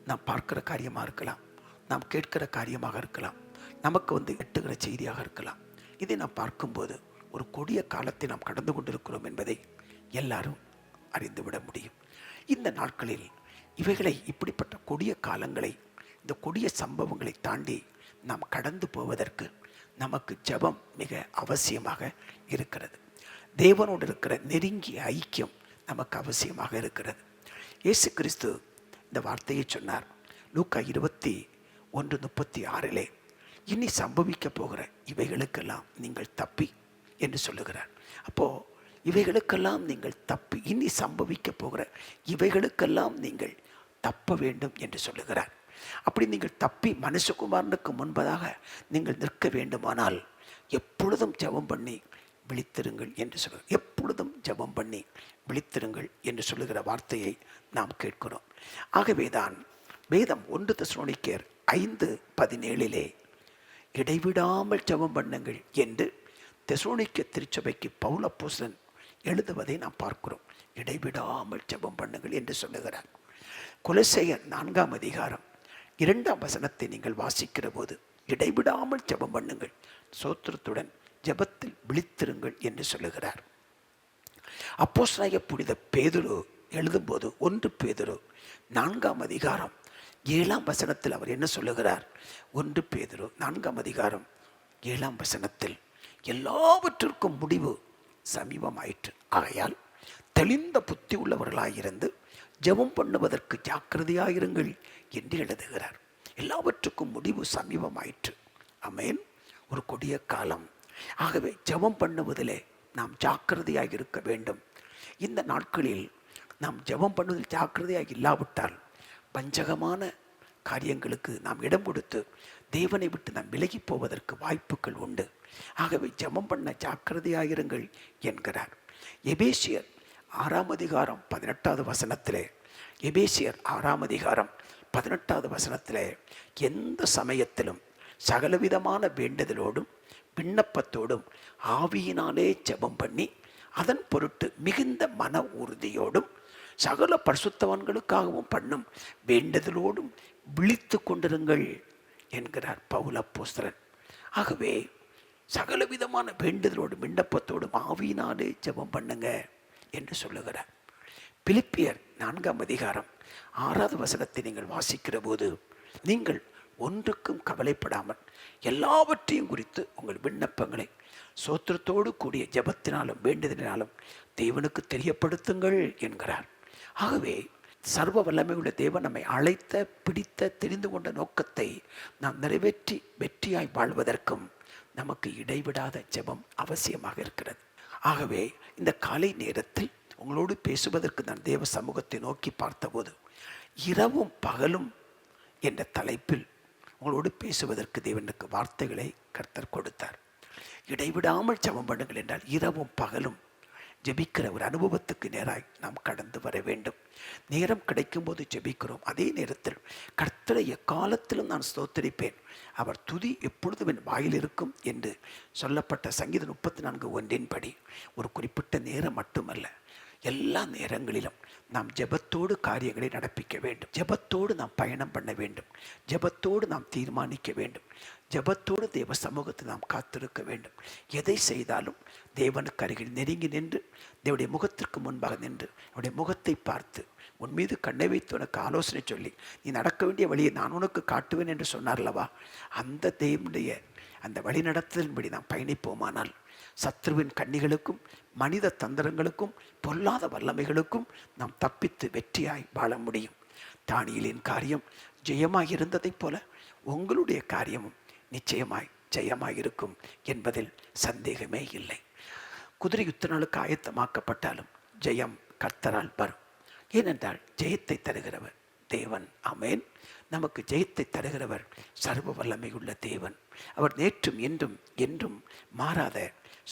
நாம் பார்க்கிற காரியமாக இருக்கலாம், நாம் கேட்கிற காரியமாக இருக்கலாம், நமக்கு எட்டுகிற செய்தியாக இருக்கலாம். இதை நாம் பார்க்கும்போது ஒரு கொடிய காலத்தை நாம் கடந்து கொண்டிருக்கிறோம் என்பதை எல்லாரும் அறிந்துவிட முடியும். இந்த நாட்களில் இவைகளை, இப்படிப்பட்ட கொடிய காலங்களை, இந்த கொடிய சம்பவங்களை தாண்டி நாம் கடந்து போவதற்கு நமக்கு ஜெபம் மிக அவசியமாக இருக்கிறது. தேவனோடு இருக்கிற நெருங்கிய ஐக்கியம் நமக்கு அவசியமாக இருக்கிறது. இயேசு கிறிஸ்து இந்த வார்த்தையை சொன்னார். லூக்கா 21:36 இனி சம்பவிக்க போகிற இவைகளுக்கெல்லாம் நீங்கள் தப்பி என்று சொல்லுகிறார். அப்போ இவைகளுக்கெல்லாம் நீங்கள் தப்பி, இனி சம்பவிக்க போகிற இவைகளுக்கெல்லாம் நீங்கள் தப்ப வேண்டும் என்று சொல்லுகிறார். அப்படி நீங்கள் தப்பி மனுஷகுமாரனுக்கு முன்பதாக நீங்கள் நிற்க வேண்டுமானால் எப்பொழுதும் ஜெபம் பண்ணி விழித்திருங்கள் என்று சொல்லுகிறார். எப்பொழுதும் ஜெபம் பண்ணி விழித்திருங்கள் என்று சொல்லுகிற வார்த்தையை நாம் கேட்கிறோம். ஆகவேதான் வேதம் 1 தெசலோனிக்கேயர் 5:17 இடைவிடாமல் ஜெபம் பண்ணுங்கள் என்று தெசலோனிக்க திருச்சபைக்கு பவுல் அப்போஸ்தலன் எழுதுவதை நாம் பார்க்கிறோம். இடைவிடாமல் ஜெபம் பண்ணுங்கள் என்று சொல்லுகிறார். கொலோசையர் 4:2 நீங்கள் வாசிக்கிற போது இடைவிடாமல் ஜெபம் பண்ணுங்கள், சோத்திரத்துடன் ஜெபத்தில் விழித்திருங்கள் என்று சொல்லுகிறார். அப்போஸ்தலனாகிய புனித பேதுரு எழுதும்போது 1 பேதுரு 4:7 அவர் என்ன சொல்லுகிறார்? 1 பேதுரு 4:7 எல்லாவற்றிற்கும் முடிவு சமீபமாயிற்று. ஆகையால் தெளிந்த புத்தி உள்ளவர்களாயிருந்து ஜெபம் பண்ணுவதற்கு ஜாக்கிரதையாயிருங்கள் என்று எழுதுகிறார். எல்லாவற்றுக்கும் முடிவு சமீபமாயிற்று. ஆமென். ஒரு கொடிய காலம். ஆகவே ஜெபம் பண்ணுவதிலே நாம் ஜாக்கிரதையாக இருக்க வேண்டும். இந்த நாட்களில் நாம் ஜெபம் பண்ணுவதில் ஜாக்கிரதையாக இல்லாவிட்டால் வஞ்சகமான காரியங்களுக்கு நாம் இடம் கொடுத்து தேவனை விட்டு நாம் விலகி போவதற்கு வாய்ப்புகள் உண்டு. ஆகவே ஜெபம் பண்ண ஜாக்கிரதையாயிருங்கள் என்கிறார். எபேசியர் 6:18 எபேசியர் 6:18 எந்த சமயத்திலும் சகலவிதமான வேண்டுதலோடும் விண்ணப்பத்தோடும் ஆவியினாலே ஜெபம் பண்ணி அதன் பொருட்டு மிகுந்த மன உறுதியோடும் சகல பரிசுத்தவான்களுக்காகவும் பண்ணும் வேண்டுதலோடும் விழித்து கொண்டிருங்கள் என்கிறார் பவுல் அப்போஸ்தலன். ஆகவே சகலவிதமான வேண்டுதலோடும் விண்ணப்பத்தோடும் ஆவியினாலே ஜெபம் பண்ணுங்க என்று சொல்லுகிறார். பிலிப்பியர் 4:6 நீங்கள் வாசிக்கிற போது நீங்கள் ஒன்றுக்கும் கவலைப்படாமல் எல்லாவற்றையும் குறித்து உங்கள் விண்ணப்பங்களை சோத்திரத்தோடு கூடிய ஜெபத்தினாலும் வேண்டுதலினாலும் தேவனுக்கு தெரியப்படுத்துங்கள் என்கிறார். ஆகவே சர்வ வல்லமையுள்ள தேவன் நம்மை அழைத்த, பிடித்த, தெரிந்து கொண்ட நோக்கத்தை நாம் நிறைவேற்றி வெற்றியாய் வாழ்வதற்கும் நமக்கு இடைவிடாத ஜெபம் அவசியமாக இருக்கிறது. ஆகவே இந்த காலை நேரத்தில் உங்களோடு பேசுவதற்கு நான் தேவ சமூகத்தை நோக்கி பார்த்தபோது இரவும் பகலும் என்ற தலைப்பில் உங்களோடு பேசுவதற்கு தேவனுக்கு வார்த்தைகளை கர்த்தர் கொடுத்தார். இடைவிடாமல் ஜெபம் பண்ணுங்கள் என்றால் இரவும் பகலும் ஜெபிக்கிற ஒரு அனுபவத்துக்கு நேராய் நாம் கடந்து வர வேண்டும். நேரம் கிடைக்கும் போது ஜெபிக்கிறோம். அதே நேரத்தில் கர்த்தரை எக்காலத்திலும் நான் ஸ்தோத்தரிப்பேன், அவர் துதி எப்பொழுதும் என் வாயில் இருக்கும் என்று சொல்லப்பட்ட சங்கீதம் 34:1 ஒரு குறிப்பிட்ட நேரம் மட்டுமல்ல, எல்லா நேரங்களிலும் நாம் ஜெபத்தோடு காரியங்களை நடப்பிக்க வேண்டும். ஜெபத்தோடு நாம் பயணம் பண்ண வேண்டும். ஜெபத்தோடு நாம் தீர்மானிக்க வேண்டும். ஜெபத்தோடு தேவ சமூகத்தை நாம் காத்திருக்க வேண்டும். எதை செய்தாலும் தேவனுக்கு அருகில் நெருங்கி நின்று தேவனுடைய முகத்திற்கு முன்பாக நின்று அவருடைய முகத்தை பார்த்து உன் மீது கண்ணை வைத்து உனக்கு ஆலோசனை சொல்லி நீ நடக்க வேண்டிய வழியை நான் உனக்கு காட்டுவேன் என்று சொன்னார்லவா, அந்த தேவனுடைய அந்த வழி நடத்துதலின்படி நாம் பயணிப்போமானால் சத்ருவின் கண்ணிகளுக்கும் மனித தந்திரங்களுக்கும் பொல்லாத வல்லமைகளுக்கும் நாம் தப்பித்து வெற்றியாய் வாழ முடியும். தானியேலின் காரியம் ஜெயமாய் இருந்ததைப் போல உங்களுடைய காரியமும் நிச்சயமாய் ஜெயமாய் இருக்கும் என்பதில் சந்தேகமே இல்லை. குதிரை யுத்த நாளுக்கு ஆயத்தமாக்கப்பட்டாலும் ஜெயம் கர்த்தரால் வரும். ஏனென்றால் ஜெயத்தை தருகிறவர் தேவன். ஆமென். நமக்கு ஜெயத்தை தருகிறவர் சர்வ வல்லமையுள்ள தேவன். அவர் நேற்றும் என்றும் என்றும் மாறாத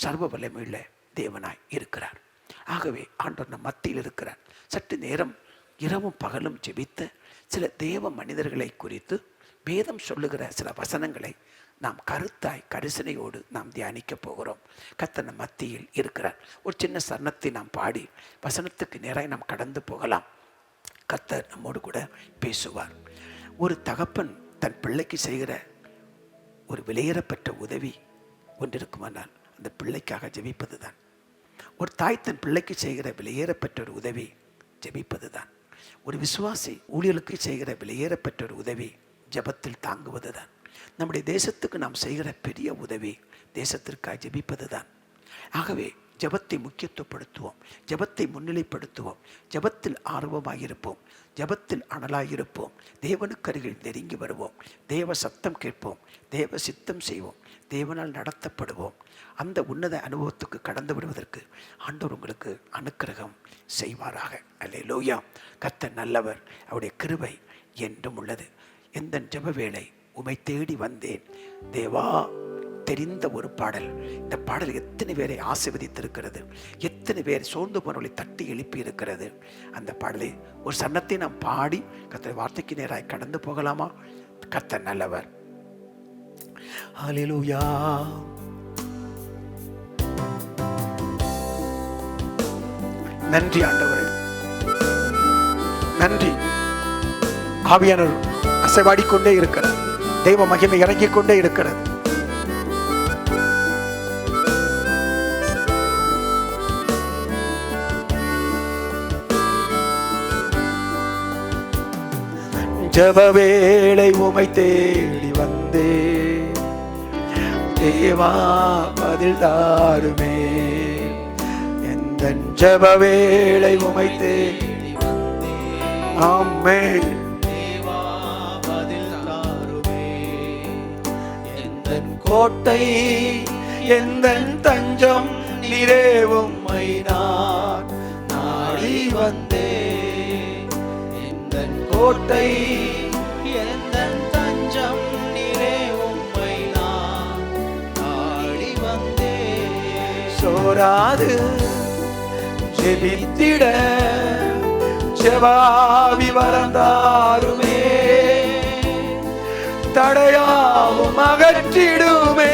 சர்வ வல்லமையுள்ள தேவனாய் இருக்கிறார். ஆகவே ஆண்டவர் நம் மத்தியில் இருக்கிறார். சற்று நேரம் இரவும் பகலும் ஜெபித்த சில தேவ மனிதர்களை குறித்து வேதம் சொல்லுகிற சில வசனங்களை நாம் கருத்தாய் கரிசனையோடு நாம் தியானிக்க போகிறோம். கர்த்தர் நம் மத்தியில் இருக்கிறார். ஒரு சின்ன சரணத்தை நாம் பாடி வசனத்துக்கு நேராய் நாம் கடந்து போகலாம். கர்த்தர் நம்மோடு கூட பேசுவார். ஒரு தகப்பன் தன் பிள்ளைக்கு செய்கிற ஒரு விலையேறப்பெற்ற உதவி ஒன்றிருக்குமானால் அந்த பிள்ளைக்காக ஜெபிப்பது தான். ஒரு தாய் தன் பிள்ளைக்கு செய்கிற விலையேறப்பெற்ற ஒரு உதவி ஜெபிப்பது தான். ஒரு விசுவாசி ஊழியர்களுக்கு செய்கிற விலையேறப்பெற்ற ஒரு உதவி ஜெபத்தில் தாங்குவது தான். நம்முடைய தேசத்துக்கு நாம் செய்கிற பெரிய உதவி தேசத்திற்காக ஜெபிப்பது தான். ஆகவே ஜெபத்தை முக்கியத்துவப்படுத்துவோம், ஜெபத்தை முன்னிலைப்படுத்துவோம், ஜெபத்தில் ஆர்வமாயிருப்போம், ஜெபத்தில் அனலாயிருப்போம், தேவனுக்கு அருகில் நெருங்கி வருவோம், தேவ சத்தம் கேட்போம், தேவ சித்தம் செய்வோம், தேவனால் நடத்தப்படுவோம். அந்த உன்னத அனுபவத்துக்கு கடந்து விடுவதற்கு ஆண்டவர் உங்களுக்கு அனுக்கிரகம் செய்வாராக. அல்லேலூயா. கர்த்தர் நல்லவர், அவருடைய கிருபை என்றும் உள்ளது. எந்த ஜெப வேளை உமை தேடி வந்தேன் தேவா. தெரிந்த ஒரு பாடல். இந்த பாடல் எத்தனை பேரை ஆசீர்வதித்திருக்கிறது, எத்தனை பேர் சோர்ந்து போனவர்களை தட்டி எழுப்பி இருக்கிறது. அந்த பாடலை ஒரு சன்னத்தை நாம் பாடி கர்த்தர் வார்த்தைக்கு நேராய் கடந்து போகலாமா? கர்த்தர் நல்லவர். ஹல்லேலூயா. நன்றி ஆண்டவரே, நன்றி. ஆவியானவர் அசைவாடிக்கொண்டே இருக்கிறது, தெய்வ மகிமை இறங்கிக் கொண்டே இருக்கிறது. ஜெப வேளை உமை தேடி வந்தே தேவா பதில் தாருமே. எந்தன் ஜெப வேளை உமை தேடி வந்தே. ஆமென். தேவா பதில் தாருமே. எந்தன் கோட்டை எந்தன் தஞ்சம் நீரே, உம்மை நான் நாடி வந்தே. கோட்டை எந்தன் தஞ்சம் நீரே, உம்மை நான் நாடி வந்தேன். சோராது ஜெபித்திட ஜெபாவி வரந்தாருமே. தடையாவும் அகற்றிடுமே.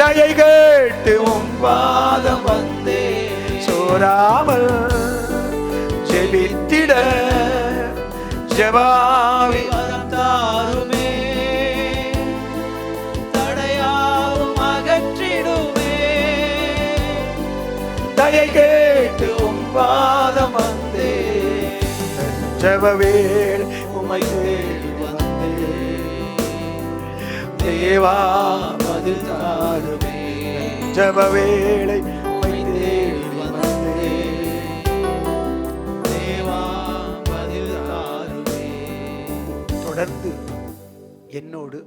தயை கேட்டு உம் பாதம் வந்தே. சோராமல் ஜெபித்திட ஜெபாவி வரம் தாருமே. தடையாவும் அகற்றிடுமே. தயை கேட்டு உம் பாதம் வந்தே. ஜெப வேளை உம்மை தேடி வந்தே. தேவா பதில் தாருமே. ஜெப வேளை உம்மை தேடி வந்தே. தேவா பதில் தாருமே. தொடர்ந்து என்னோடு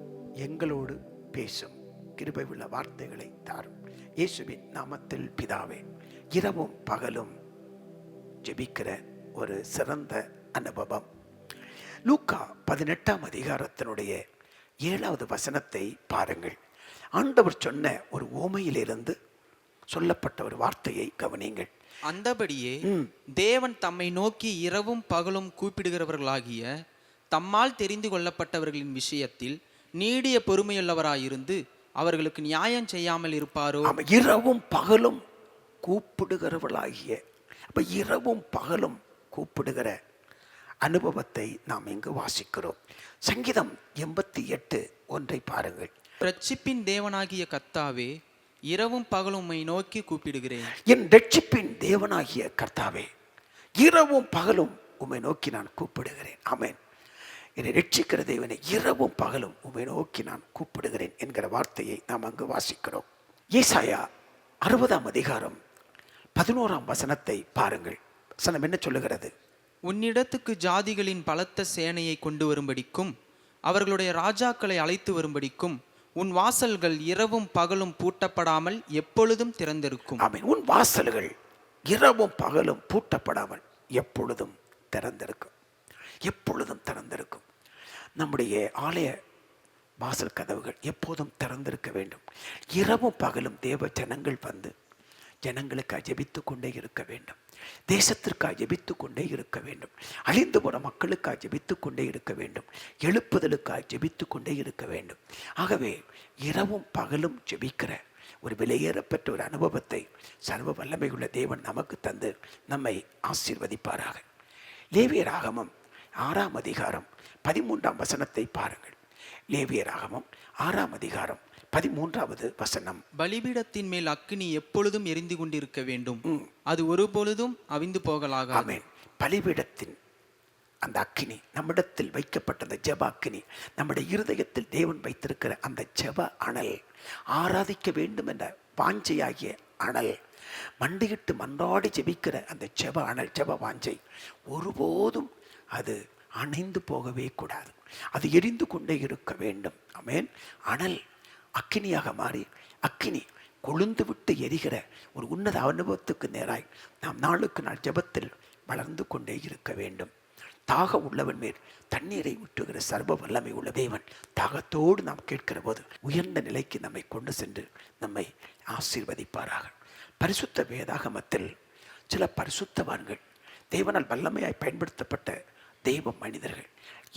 எங்களோடு பேசும் கிருபை உள்ள வார்த்தைகளை தாரும். இயேசுவின் நாமத்தில் பிதாவே. இரவும் பகலும் ஜெபிக்கிற ஒரு சிறந்த அனுபவம். லூக்கா 18ஆம் அதிகாரத்தினுடைய 7வது வசனத்தை பாருங்கள். ஆண்டவர் சொன்ன ஒரு ஓமையிலிருந்து சொல்லப்பட்ட ஒரு வார்த்தையை கவனியுங்கள். அந்தபடியே தேவன் தம்மை நோக்கி இரவும் பகலும் கூப்பிடுகிறவர்களாகிய தம்மால் தெரிந்து கொள்ளப்பட்டவர்களின் விஷயத்தில் நீடிய பொறுமையுள்ளவராயிருந்து அவர்களுக்கு நியாயம் செய்யாமல் இருப்பாரோ? இரவும் பகலும் கூப்பிடுகிறவர்களாகிய, அப்ப இரவும் பகலும் கூப்பிடுகிற அனுபவத்தை நாம் இங்கு வாசிக்கிறோம். சங்கீதம் 88:1 பாருங்கள். இரட்சிப்பின் தேவனாகிய கர்த்தாவே, இரவும் பகலும் உம்மை நோக்கி கூப்பிடுகிறேன். என் இரட்சிப்பின் தேவனாகிய கர்த்தாவே, இரவும் பகலும் உம்மை நோக்கி நான் கூப்பிடுகிறேன். ஆமென். என்னை ரட்சிக்கிற தேவனை, இரவும் பகலும் உம்மை நோக்கி நான் கூப்பிடுகிறேன் என்கிற வார்த்தையை நாம் அங்கு வாசிக்கிறோம். ஏசாயா 60ஆம் அதிகாரம் 11ஆம் வசனத்தை பாருங்கள். வசனம் என்ன சொல்லுகிறது? உன்னிடத்துக்கு ஜாதிகளின் பலத்த சேனையை கொண்டு வரும்படிக்கும் அவர்களுடைய ராஜாக்களை அழைத்து வரும்படிக்கும் உன் வாசல்கள் இரவும் பகலும் பூட்டப்படாமல் எப்பொழுதும் திறந்திருக்கும். ஆமென். உன் வாசல்கள் இரவும் பகலும் பூட்டப்படாமல் எப்பொழுதும் திறந்திருக்கும். எப்பொழுதும் திறந்திருக்கும். நம்முடைய ஆலய வாசல் கதவுகள் எப்போதும் திறந்திருக்க வேண்டும். இரவும் பகலும் தேவ ஜனங்கள் வந்து ஜனங்களுக்காக ஜெபித்து கொண்டே இருக்க வேண்டும். தேசத்திற்காக ஜெபித்து கொண்டே இருக்க வேண்டும். அழிந்து போன மக்களுக்காக ஜெபித்து கொண்டே இருக்க வேண்டும். எழுப்புதலுக்காக ஜெபித்து கொண்டே இருக்க வேண்டும். ஆகவே இரவும் பகலும் ஜெபிக்கிற ஒரு விலையேறப்பெற்ற ஒரு அனுபவத்தை சர்வ வல்லமையுள்ள தேவன் நமக்கு தந்து நம்மை ஆசீர்வதிப்பாராக. லேவியராகமம் 6ஆம் அதிகாரம் 13ஆம் வசனத்தை பாருங்கள். லேவியராகமம் 6ஆம் அதிகாரம் 13வது வசனம். பலிபீடத்தின் மேல் அக்கினி எப்பொழுதும் எரிந்து கொண்டிருக்க வேண்டும், அது ஒருபொழுதும் அவிந்து போகலாகாது. ஆமென். பலிபீடத்தின் அந்த அக்கினி, நம்மிடத்தில் வைக்கப்பட்ட அந்த ஜெப அக்கினி, நம்முடைய இருதயத்தில் தேவன் வைத்திருக்கிற அந்த ஜெப அனல், ஆராதிக்க வேண்டும் என்ற வாஞ்சையாகிய அனல், மண்டியிட்டு மன்றாடி ஜெபிக்கிற அந்த ஜெப அனல், ஜெப வாஞ்சை ஒருபோதும் அது அணைந்து போகவே கூடாது. அது எரிந்து கொண்டே இருக்க வேண்டும். ஆமென். அனல் அக்கினியாக மாறி அக்கினி கொழுந்து விட்டு எரிகிற ஒரு உன்னத அனுபவத்துக்கு நேராய் நாம் நாளுக்கு நாள் ஜெபத்தில் வளர்ந்து கொண்டே இருக்க வேண்டும். தாக உள்ளவன் மேல் தண்ணீரை ஊற்றுகிற சர்வ வல்லமை உள்ள தேவன் தாகத்தோடு நாம் கேட்கிற போது உயர்ந்த நிலைக்கு நம்மை கொண்டு சென்று நம்மை ஆசீர்வதிப்பாராக. பரிசுத்த வேதாகமத்தில் சில பரிசுத்தவான்கள், தேவனால் வல்லமையாய் பயன்படுத்தப்பட்ட தெய்வ மனிதர்கள்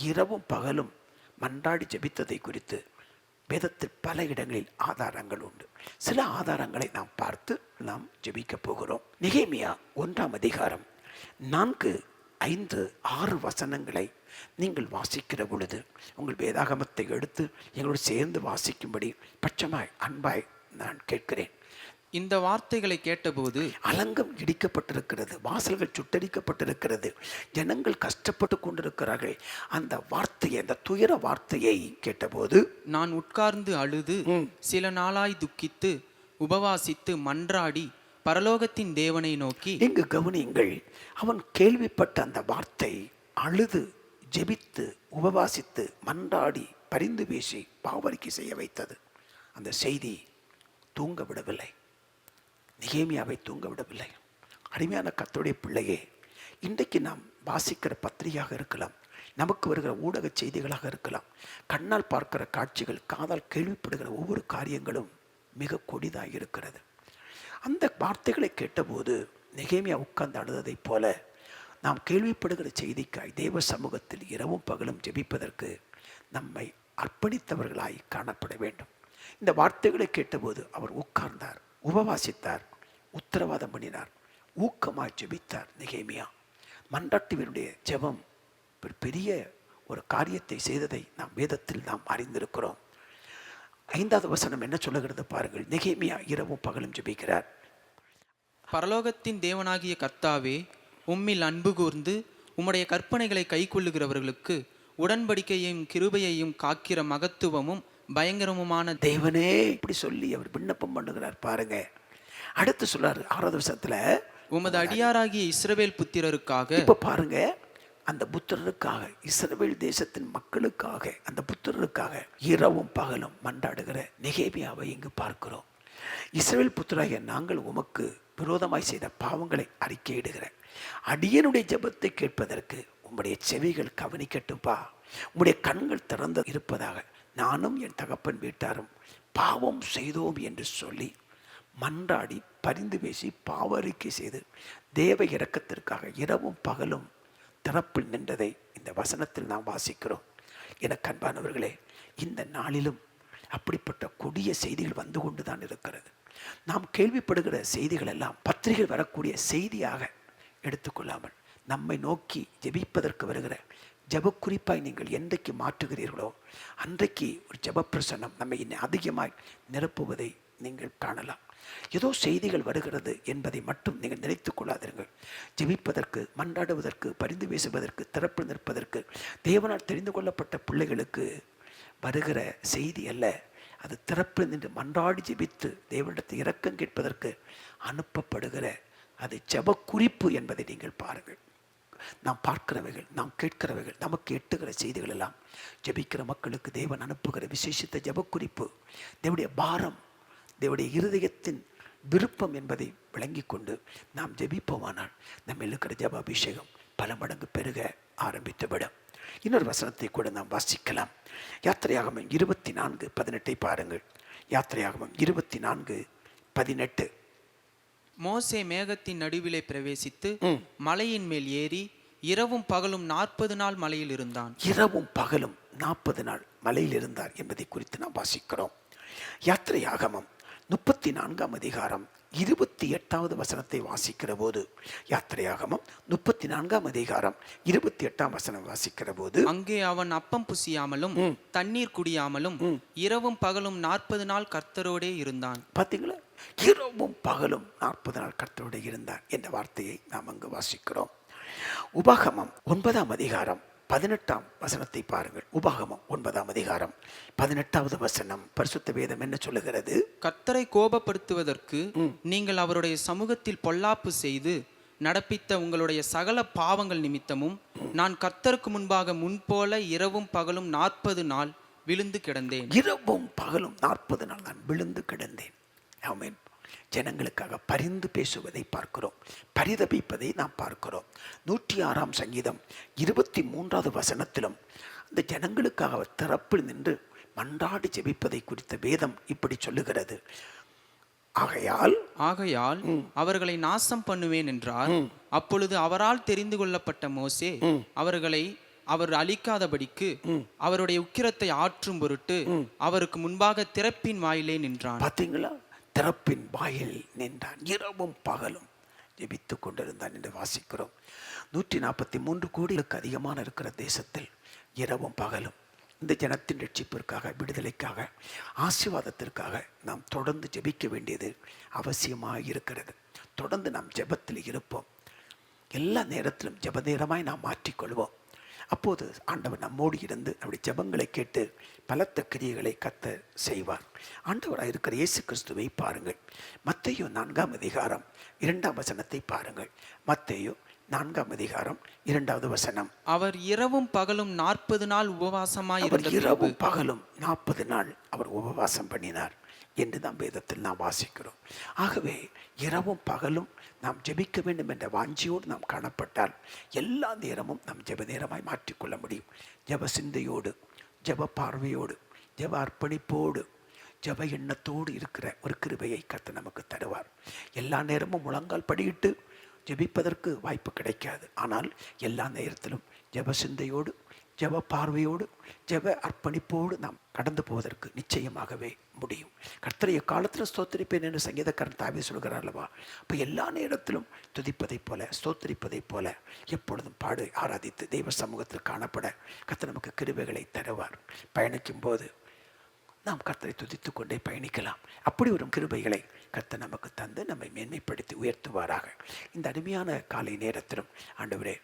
இரவும் பகலும் மன்றாடி ஜெபித்ததை குறித்து வேதத்தில் பல இடங்களில் ஆதாரங்கள் உண்டு. சில ஆதாரங்களை நாம் பார்த்து நாம் ஜெபிக்க போகிறோம். நெகேமியா 1ஆம் அதிகாரம் 4, 5, 6 வசனங்களை நீங்கள் வாசிக்கிற பொழுது உங்கள் வேதாகமத்தை எடுத்து எங்களோடு சேர்ந்து வாசிக்கும்படி பட்சமாய் அன்பாய் நான் கேட்கிறேன். இந்த வார்த்தைகளை கேட்டபோது அலங்கம் இடிக்கப்பட்டிருக்கிறது, வாசல்கள் சுட்டரிக்கப்பட்டிருக்கிறது, ஜனங்கள் கஷ்டப்பட்டு கொண்டிருக்கிறார்கள். அந்த வார்த்தையை, அந்த துயர வார்த்தையை கேட்டபோது நான் உட்கார்ந்து அழுது சில நாளாய் துக்கித்து உபவாசித்து மன்றாடி பரலோகத்தின் தேவனை நோக்கி. இங்கு கவனியுங்கள், அவன் கேள்விப்பட்ட அந்த வார்த்தை அழுது ஜெபித்து உபவாசித்து மன்றாடி பரிந்து பேசி பாவரிக்கை செய்ய வைத்தது. அந்த செய்தி தூங்க விடவில்லை, நெகேமியாவை தூங்க விடவில்லை. அருமையான கர்த்தருடைய பிள்ளையே, இன்றைக்கு நாம் வாசிக்கிற பத்திரிகையாக இருக்கலாம், நமக்கு வருகிற ஊடக செய்திகளாக இருக்கலாம், கண்ணால் பார்க்கிற காட்சிகள், காதால் கேள்விப்படுகிற ஒவ்வொரு காரியங்களும் மிக கொடிதாக இருக்கிறது. அந்த வார்த்தைகளை கேட்டபோது நெகேமியா உட்கார்ந்து அழுததைப் போல நாம் கேள்விப்படுகிற செய்திக்காய் தேவ சமூகத்தில் இரவும் பகலும் ஜெபிப்பதற்கு நம்மை அர்ப்பணித்தவர்களாய் காணப்பட வேண்டும். இந்த வார்த்தைகளை கேட்டபோது அவர் உட்கார்ந்தார், உபவாசித்தார், உத்தரவாதம் பண்ணினார், ஊக்கமாய் ஜெபித்தார். நெகேமியா மன்றாட்டிவருடைய ஜெபம் பெரிய ஒரு காரியத்தை செய்ததை நாம் வேதத்தில் நாம் அறிந்திருக்கிறோம். 5வது வசனம் என்ன சொல்லுகிறது பாருங்கள். நெகேமியா இரவும் பகலும் ஜெபிக்கிறார். பரலோகத்தின் தேவனாகிய கர்த்தாவே, உம்மில் அன்பு கூர்ந்து உம்முடைய கற்பனைகளை கைக்கொள்ளுகிறவர்களுக்கு உடன்படிக்கையையும் கிருபையையும் காக்கிற மகத்துவமும் பயங்கரமுமான தேவனே இப்படி சொல்லி அவர் விண்ணப்பம் பண்ணுகிறார் பாருங்க. அடுத்து சொல்றாரு 6வது வசனத்துல, உமது அடியாராகிய இஸ்ரவேல் புத்திரருக்காக. இப்ப பாருங்க, அந்த புத்திரருக்காக, இஸ்ரவேல் தேசத்தின் மக்களுக்காக, அந்த புத்திரருக்காக இரவும் பகலும் மன்றாடுகிற நெகேமியாவை இங்கு பார்க்கிறோம். இஸ்ரவேல் புத்திராகிய நாங்கள் உமக்கு விரோதமாய் செய்த பாவங்களை அறிக்கையிடுகிற அடியனுடைய ஜெபத்தை கேட்பதற்கு உம்முடைய செவிகள் கவனிக்கட்டும்பா, உம்முடைய கண்கள் திறந்து இருப்பதாக நானும் என் தகப்பன் வீட்டாரும் பாவம் செய்தோம் என்று சொல்லி மன்றாடி பரிந்து பேசி பாவறிக்கை செய்து தேவ இரக்கத்திற்காக இரவும் பகலும் திறப்பில் நின்றதை இந்த வசனத்தில் நாம் வாசிக்கிறோம். எனக்கு அன்பானவர்களே, இந்த நாளிலும் அப்படிப்பட்ட கொடிய செய்திகள் வந்து கொண்டுதான் இருக்கிறது. நாம் கேள்விப்படுகிற செய்திகள் எல்லாம் பத்திரிகை வரக்கூடிய செய்தியாக எடுத்துக்கொள்ளாமல் நம்மை நோக்கி ஜெபிப்பதற்கு வருகிற ஜெப குறிப்பாய் நீங்கள் என்றைக்கு மாற்றுகிறீர்களோ அன்றைக்கு ஒரு ஜெப பிரசன்னம் நம்மை அதிகமாய் நிரப்புவதை நீங்கள் காணலாம். ஏதோ செய்திகள் வருகிறது என்பதை மட்டும் நீங்கள் நினைத்துக் கொள்ளாதீர்கள். ஜெபிப்பதற்கு, மன்றாடுவதற்கு, பரிந்து பேசுவதற்கு, திறப்பு நிற்பதற்கு தேவனால் தெரிந்து கொள்ளப்பட்ட பிள்ளைகளுக்கு வருகிற செய்தி அல்ல. அது திறப்பு நின்று மன்றாடி ஜெபித்து தேவனிடத்தை இரக்கம் கேட்பதற்கு அனுப்பப்படுகிற அது ஜெப குறிப்பு என்பதை நீங்கள் பாருங்கள். நாம் பார்க்கிறவைகள், நாம் கேட்கிறவைகள், நமக்கு எட்டுகிற செய்திகள் எல்லாம் ஜெபிக்கிற மக்களுக்கு தேவன் அனுப்புகிற விசேஷித்த ஜெப குறிப்பு, தேவனுடைய பாரம், தேவனுடைய இருதயத்தின் விருப்பம் என்பதை விளங்கி கொண்டு நாம் ஜெபிப்போமானால் நம்ம இருக்கிற ஜெப அபிஷேகம் பல மடங்கு பெருக ஆரம்பித்துவிடும். இன்னொரு வசனத்தை கூட நாம் வாசிக்கலாம். யாத்திரையாகமம் 24:18 பாருங்கள். யாத்திரையாகமம் 24:18. மோசே மேகத்தின் நடுவிலே பிரவேசித்து மலையின் மேல் ஏறி இரவும் பகலும் 40 நாள் மலையில் இருந்தான். இரவும் பகலும் 40 நாள் மலையில் இருந்தார் என்பதை குறித்து நாம் வாசிக்கிறோம். யாத்திரையாகமம் 34ஆம் அதிகாரம் 28வது வசனத்தை வாசிக்கிற போது, யாத்திரையாகமம் 34ஆம் அதிகாரம் 28ஆம் வசனம் வாசிக்கிற போது, அங்கே அவன் அப்பம் புசியாமலும் தண்ணீர் குடியாமலும் இரவும் பகலும் 40 நாள் கர்த்தரோடே இருந்தான். பார்த்தீங்களா, இரவும் பகலும் 40 நாள் கர்த்தரோடே இருந்தார் என்ற வார்த்தையை நாம் அங்கு வாசிக்கிறோம். உபாகமம் 9ஆம் அதிகாரம் 18ஆம் வசனத்தை பாருங்கள். உபாகமம் 9ஆம் அதிகாரம் 18வது வசனம் பரிசுத்த வேதம் என்ன சொல்லுகிறது? கர்த்தரை கோபப்படுத்துவதற்கு நீங்கள் அவருடைய சமூகத்தில் பொல்லாப்பு செய்து நடப்பித்த உங்களுடைய சகல பாவங்கள் நிமித்தமும் நான் கர்த்தருக்கு முன்பாக முன்போல இரவும் பகலும் 40 நாள் விழுந்து கிடந்தேன். இரவும் பகலும் 40 நாள் நான் விழுந்து கிடந்தேன். ஆமென். ஜனங்களுக்காக பரிந்து பேசுவதை பார்க்கிறோம், பரிதபிப்பதை நாம் பார்க்கிறோம். 106ஆம் சங்கீதம் 23வது வசனத்திலும் அந்த ஜனங்களுக்காக அவர் திறப்பில் நின்று மன்றாடி ஜெபிப்பதை குறித்த வேதம் இப்படி சொல்லுகிறது. ஆகையால் அவர்களை நாசம் பண்ணுவேன் என்றார். அப்பொழுது அவரால் தெரிந்து கொள்ளப்பட்ட மோசே அவர் அழிக்காதபடிக்கு அவருடைய உக்கிரத்தை ஆற்றும் பொருட்டு அவருக்கு முன்பாக திறப்பின் வாயிலே நின்றான். பார்த்தீங்களா, திறப்பின் வாயில் நின்றான், இரவும் பகலும் ஜெபித்துக் கொண்டிருந்தான் என்று வாசிக்கிறோம். 143 கோடிகளுக்கு அதிகமான இருக்கிற தேசத்தில் இரவும் பகலும் இந்த ஜனத்தின் ரட்சிப்பிற்காக, விடுதலைக்காக, ஆசீர்வாதத்திற்காக நாம் தொடர்ந்து ஜெபிக்க வேண்டியது அவசியமாக இருக்கிறது. தொடர்ந்து நாம் ஜெபத்தில் இருப்போம். எல்லா நேரத்திலும் ஜெப நேரமாய் நாம் மாற்றிக்கொள்வோம். அப்போது ஆண்டவர் நம்மோடு இருந்து நம்முடைய ஜெபங்களை கேட்டு பலத்த கிரியைகளை கர்த்தர் செய்வார். ஆண்டவராக இருக்கிற இயேசு கிறிஸ்துவை பாருங்கள். மத்தேயு 4ஆம் அதிகாரம் 2ஆம் வசனத்தை பாருங்கள். மத்தேயு 4ஆம் அதிகாரம் 2வது வசனம். அவர் இரவும் பகலும் 40 நாள் உபவாசமாய் இருந்தார். இரவும் பகலும் 40 நாள் அவர் உபவாசம் பண்ணினார் என்று நாம் வேதத்தில் நாம் வாசிக்கிறோம். ஆகவே இரவும் பகலும் நாம் ஜெபிக்க வேண்டும் என்ற வாஞ்சியோடு நாம் காணப்பட்டால் எல்லா நேரமும் நாம் ஜெப நேரமாய் மாற்றிக்கொள்ள முடியும். ஜெப சிந்தையோடு, ஜெப பார்வையோடு, ஜெப அர்ப்பணிப்போடு, ஜெப எண்ணத்தோடு இருக்கிற ஒரு கிருபையை கர்த்தர் நமக்கு தருவார். எல்லா நேரமும் முழங்கால் படியிட்டு ஜெபிப்பதற்கு வாய்ப்பு கிடைக்காது. ஆனால் எல்லா நேரத்திலும் ஜெப சிந்தையோடு, ஜெப பார்வையோடு, ஜெப அர்ப்பணிப்போடு நாம் கடந்து போவதற்கு நிச்சயமாகவே முடியும். கர்த்தரை காலத்தில் ஸ்தோத்திரிப்பேன் என்று சங்கீதக்காரன் தாவீது சொல்கிறார் அல்லவா? அப்போ எல்லா நேரத்திலும் துதிப்பதைப் போல, ஸ்தோத்திரிப்பதைப் போல எப்பொழுதும் பாடு ஆராதித்து தெய்வ சமூகத்தில் காணப்பட கர்த்தர் நமக்கு கிருபைகளை தருவார். பயணிக்கும் போது நாம் கர்த்தரை துதித்து கொண்டே பயணிக்கலாம். அப்படி ஒரு கிருபைகளை கர்த்தர் நமக்கு தந்து நம்மை மேன்மைப்படுத்தி உயர்த்துவாராக. இந்த அருமையான காலை நேரத்திலும் ஆண்டவரே,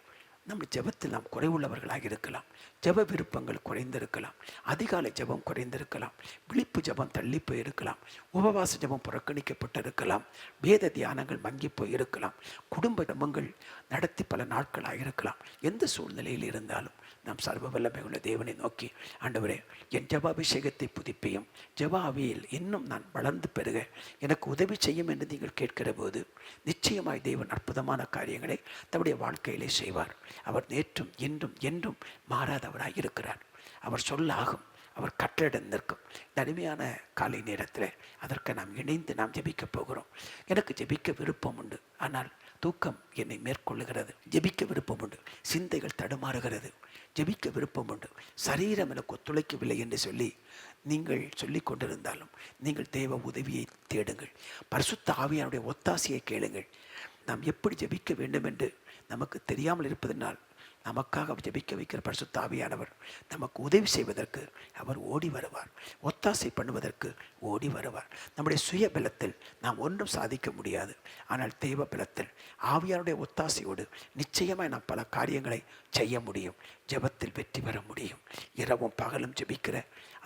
நம்ம ஜெபத்தில் நாம் குறைவுள்ளவர்களாக இருக்கலாம். ஜெப விருப்பங்கள் குறைந்திருக்கலாம். அதிகாலை ஜெபம் குறைந்திருக்கலாம். விழிப்பு ஜெபம் தள்ளி போயிருக்கலாம். உபவாச ஜெபம் புறக்கணிக்கப்பட்டிருக்கலாம். வேத தியானங்கள் மங்கி போய் இருக்கலாம். குடும்ப ஜெபங்கள் நடத்தி பல நாட்களாக இருக்கலாம். எந்த சூழ்நிலையில் இருந்தாலும் நாம் சர்வ வல்லமை உள்ள தேவனை நோக்கி, ஆண்டவரே, என் ஜெப அபிஷேகத்தை புதுப்பியும், ஜெப ஆவியில் இன்னும் நான் வளர்ந்து பெருக எனக்கு உதவி செய்யும் என்று நீங்கள் கேட்கிற போது நிச்சயமாய் தேவன் அற்புதமான காரியங்களை தன்னுடைய வாழ்க்கையிலே செய்வார். அவர் நேற்றும் இன்றும் என்றும் மாறாதவராய் இருக்கிறார். அவர் சொல்லாகும், அவர் கட்டளிடம் நிற்கும். இந்த அருமையான காலை நேரத்தில் அதற்கு நாம் இணைந்து நாம் ஜெபிக்க போகிறோம். எனக்கு ஜெபிக்க விருப்பம் உண்டு, ஆனால் தூக்கம் என்னை மேற்கொள்ளுகிறது. ஜெபிக்க விருப்பம் உண்டு, சிந்தைகள் தடுமாறுகிறது. ஜெபிக்க விருப்பம் உண்டு, சரீரம் எனக்கு ஒத்துழைக்கவில்லை என்று சொல்லி நீங்கள் சொல்லிக் கொண்டிருந்தாலும் நீங்கள் தேவ உதவியை தேடுங்கள். பரிசுத்த ஆவியானுடைய ஒத்தாசையை கேளுங்கள். நாம் எப்படி ஜெபிக்க வேண்டும் என்று நமக்கு தெரியாமல் இருப்பதனால் நமக்காக ஜெபிக்க வைக்கிற பரிசுத்த ஆவியானவர் நமக்கு உதவி செய்வதற்கு அவர் ஓடி வருவார். ஒத்தாசை பண்ணுவதற்கு ஓடி வருவார். நம்முடைய சுய பலத்தில் நாம் ஒன்றும் சாதிக்க முடியாது. ஆனால் தெய்வ பலத்தில் ஆவியாருடைய ஒத்தாசையோடு நிச்சயமாய் நாம் பல காரியங்களை செய்ய முடியும். ஜெபத்தில் வெற்றி பெற முடியும். இரவும் பகலும் ஜெபிக்கிற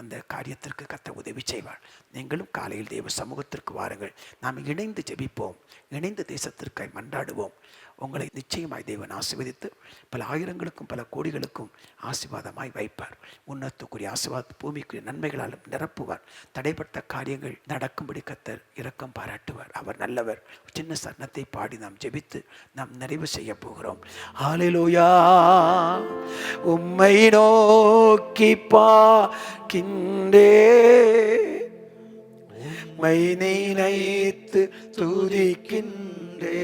அந்த காரியத்திற்கு கர்த்தர் உதவி செய்வார். நீங்களும் காலையில் தேவ சமூகத்திற்கு வாருங்கள். நாம் இணைந்து ஜெபிப்போம். இணைந்து தேசத்திற்காய் மன்றாடுவோம். உங்களை நிச்சயமாய் தேவன் ஆசீர்வதித்து பல ஆயிரங்களுக்கும் பல கோடிகளுக்கும் ஆசீர்வாதமாய் வைப்பார். உன்னத்துக்குரிய ஆசீர்வாத பூமிக்குரிய நன்மைகளாலும் நிரப்புவார். தடைப்பட்ட காரியங்கள் நடக்கும்படி கர்த்தர் இரக்கம் பாராட்டுவார். அவர் நல்லவர். சின்ன சரணத்தை பாடி நாம் ஜெபித்து நாம் நிறைவு செய்ய போகிறோம். ஹல்லேலூயா. உம்மை நோக்கி பார்க்கின்றே, உம்மை நினைத்து துதிக்கின்றே,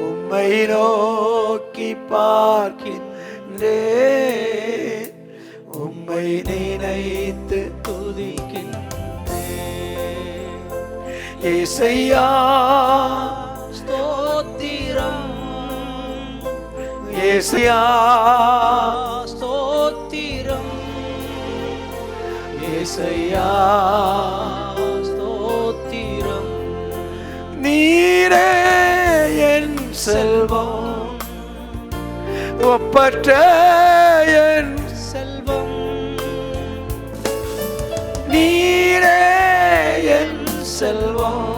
உம்மை நோக்கி பார்க்கின்றே, உம்மை நினைத்து துதிக்கின்றே. ஏசையா ஸ்தோத்திரம், ஏசையா ஸ்தோத்திரம், ஏசையா ஸ்தோத்திரம். நீரே என் செல்வம், ஒப்பற்ற என் செல்வம், நீரே என் செல்வம்,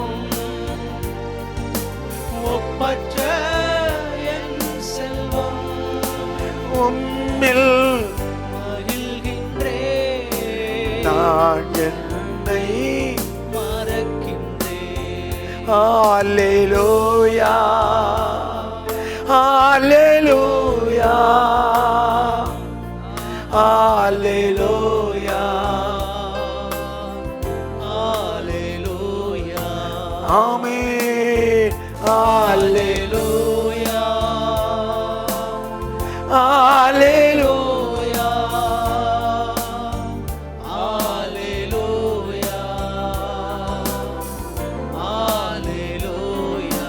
ஒப்பற்ற என் செல்வம். உம்மில் மகிழ்கின்றேன், நான் என்னை மறக்கின்றேன். ஹல்லேலூயா, ஹல்லேலூயா, ஹல்லேலூயா, ஹல்லேலூயா, ஆமென். ஹல்லேலூயா, ஹல்லேலூயா, ஹல்லேலூயா. ஹல்லேலூயா, ஹல்லேலூயா.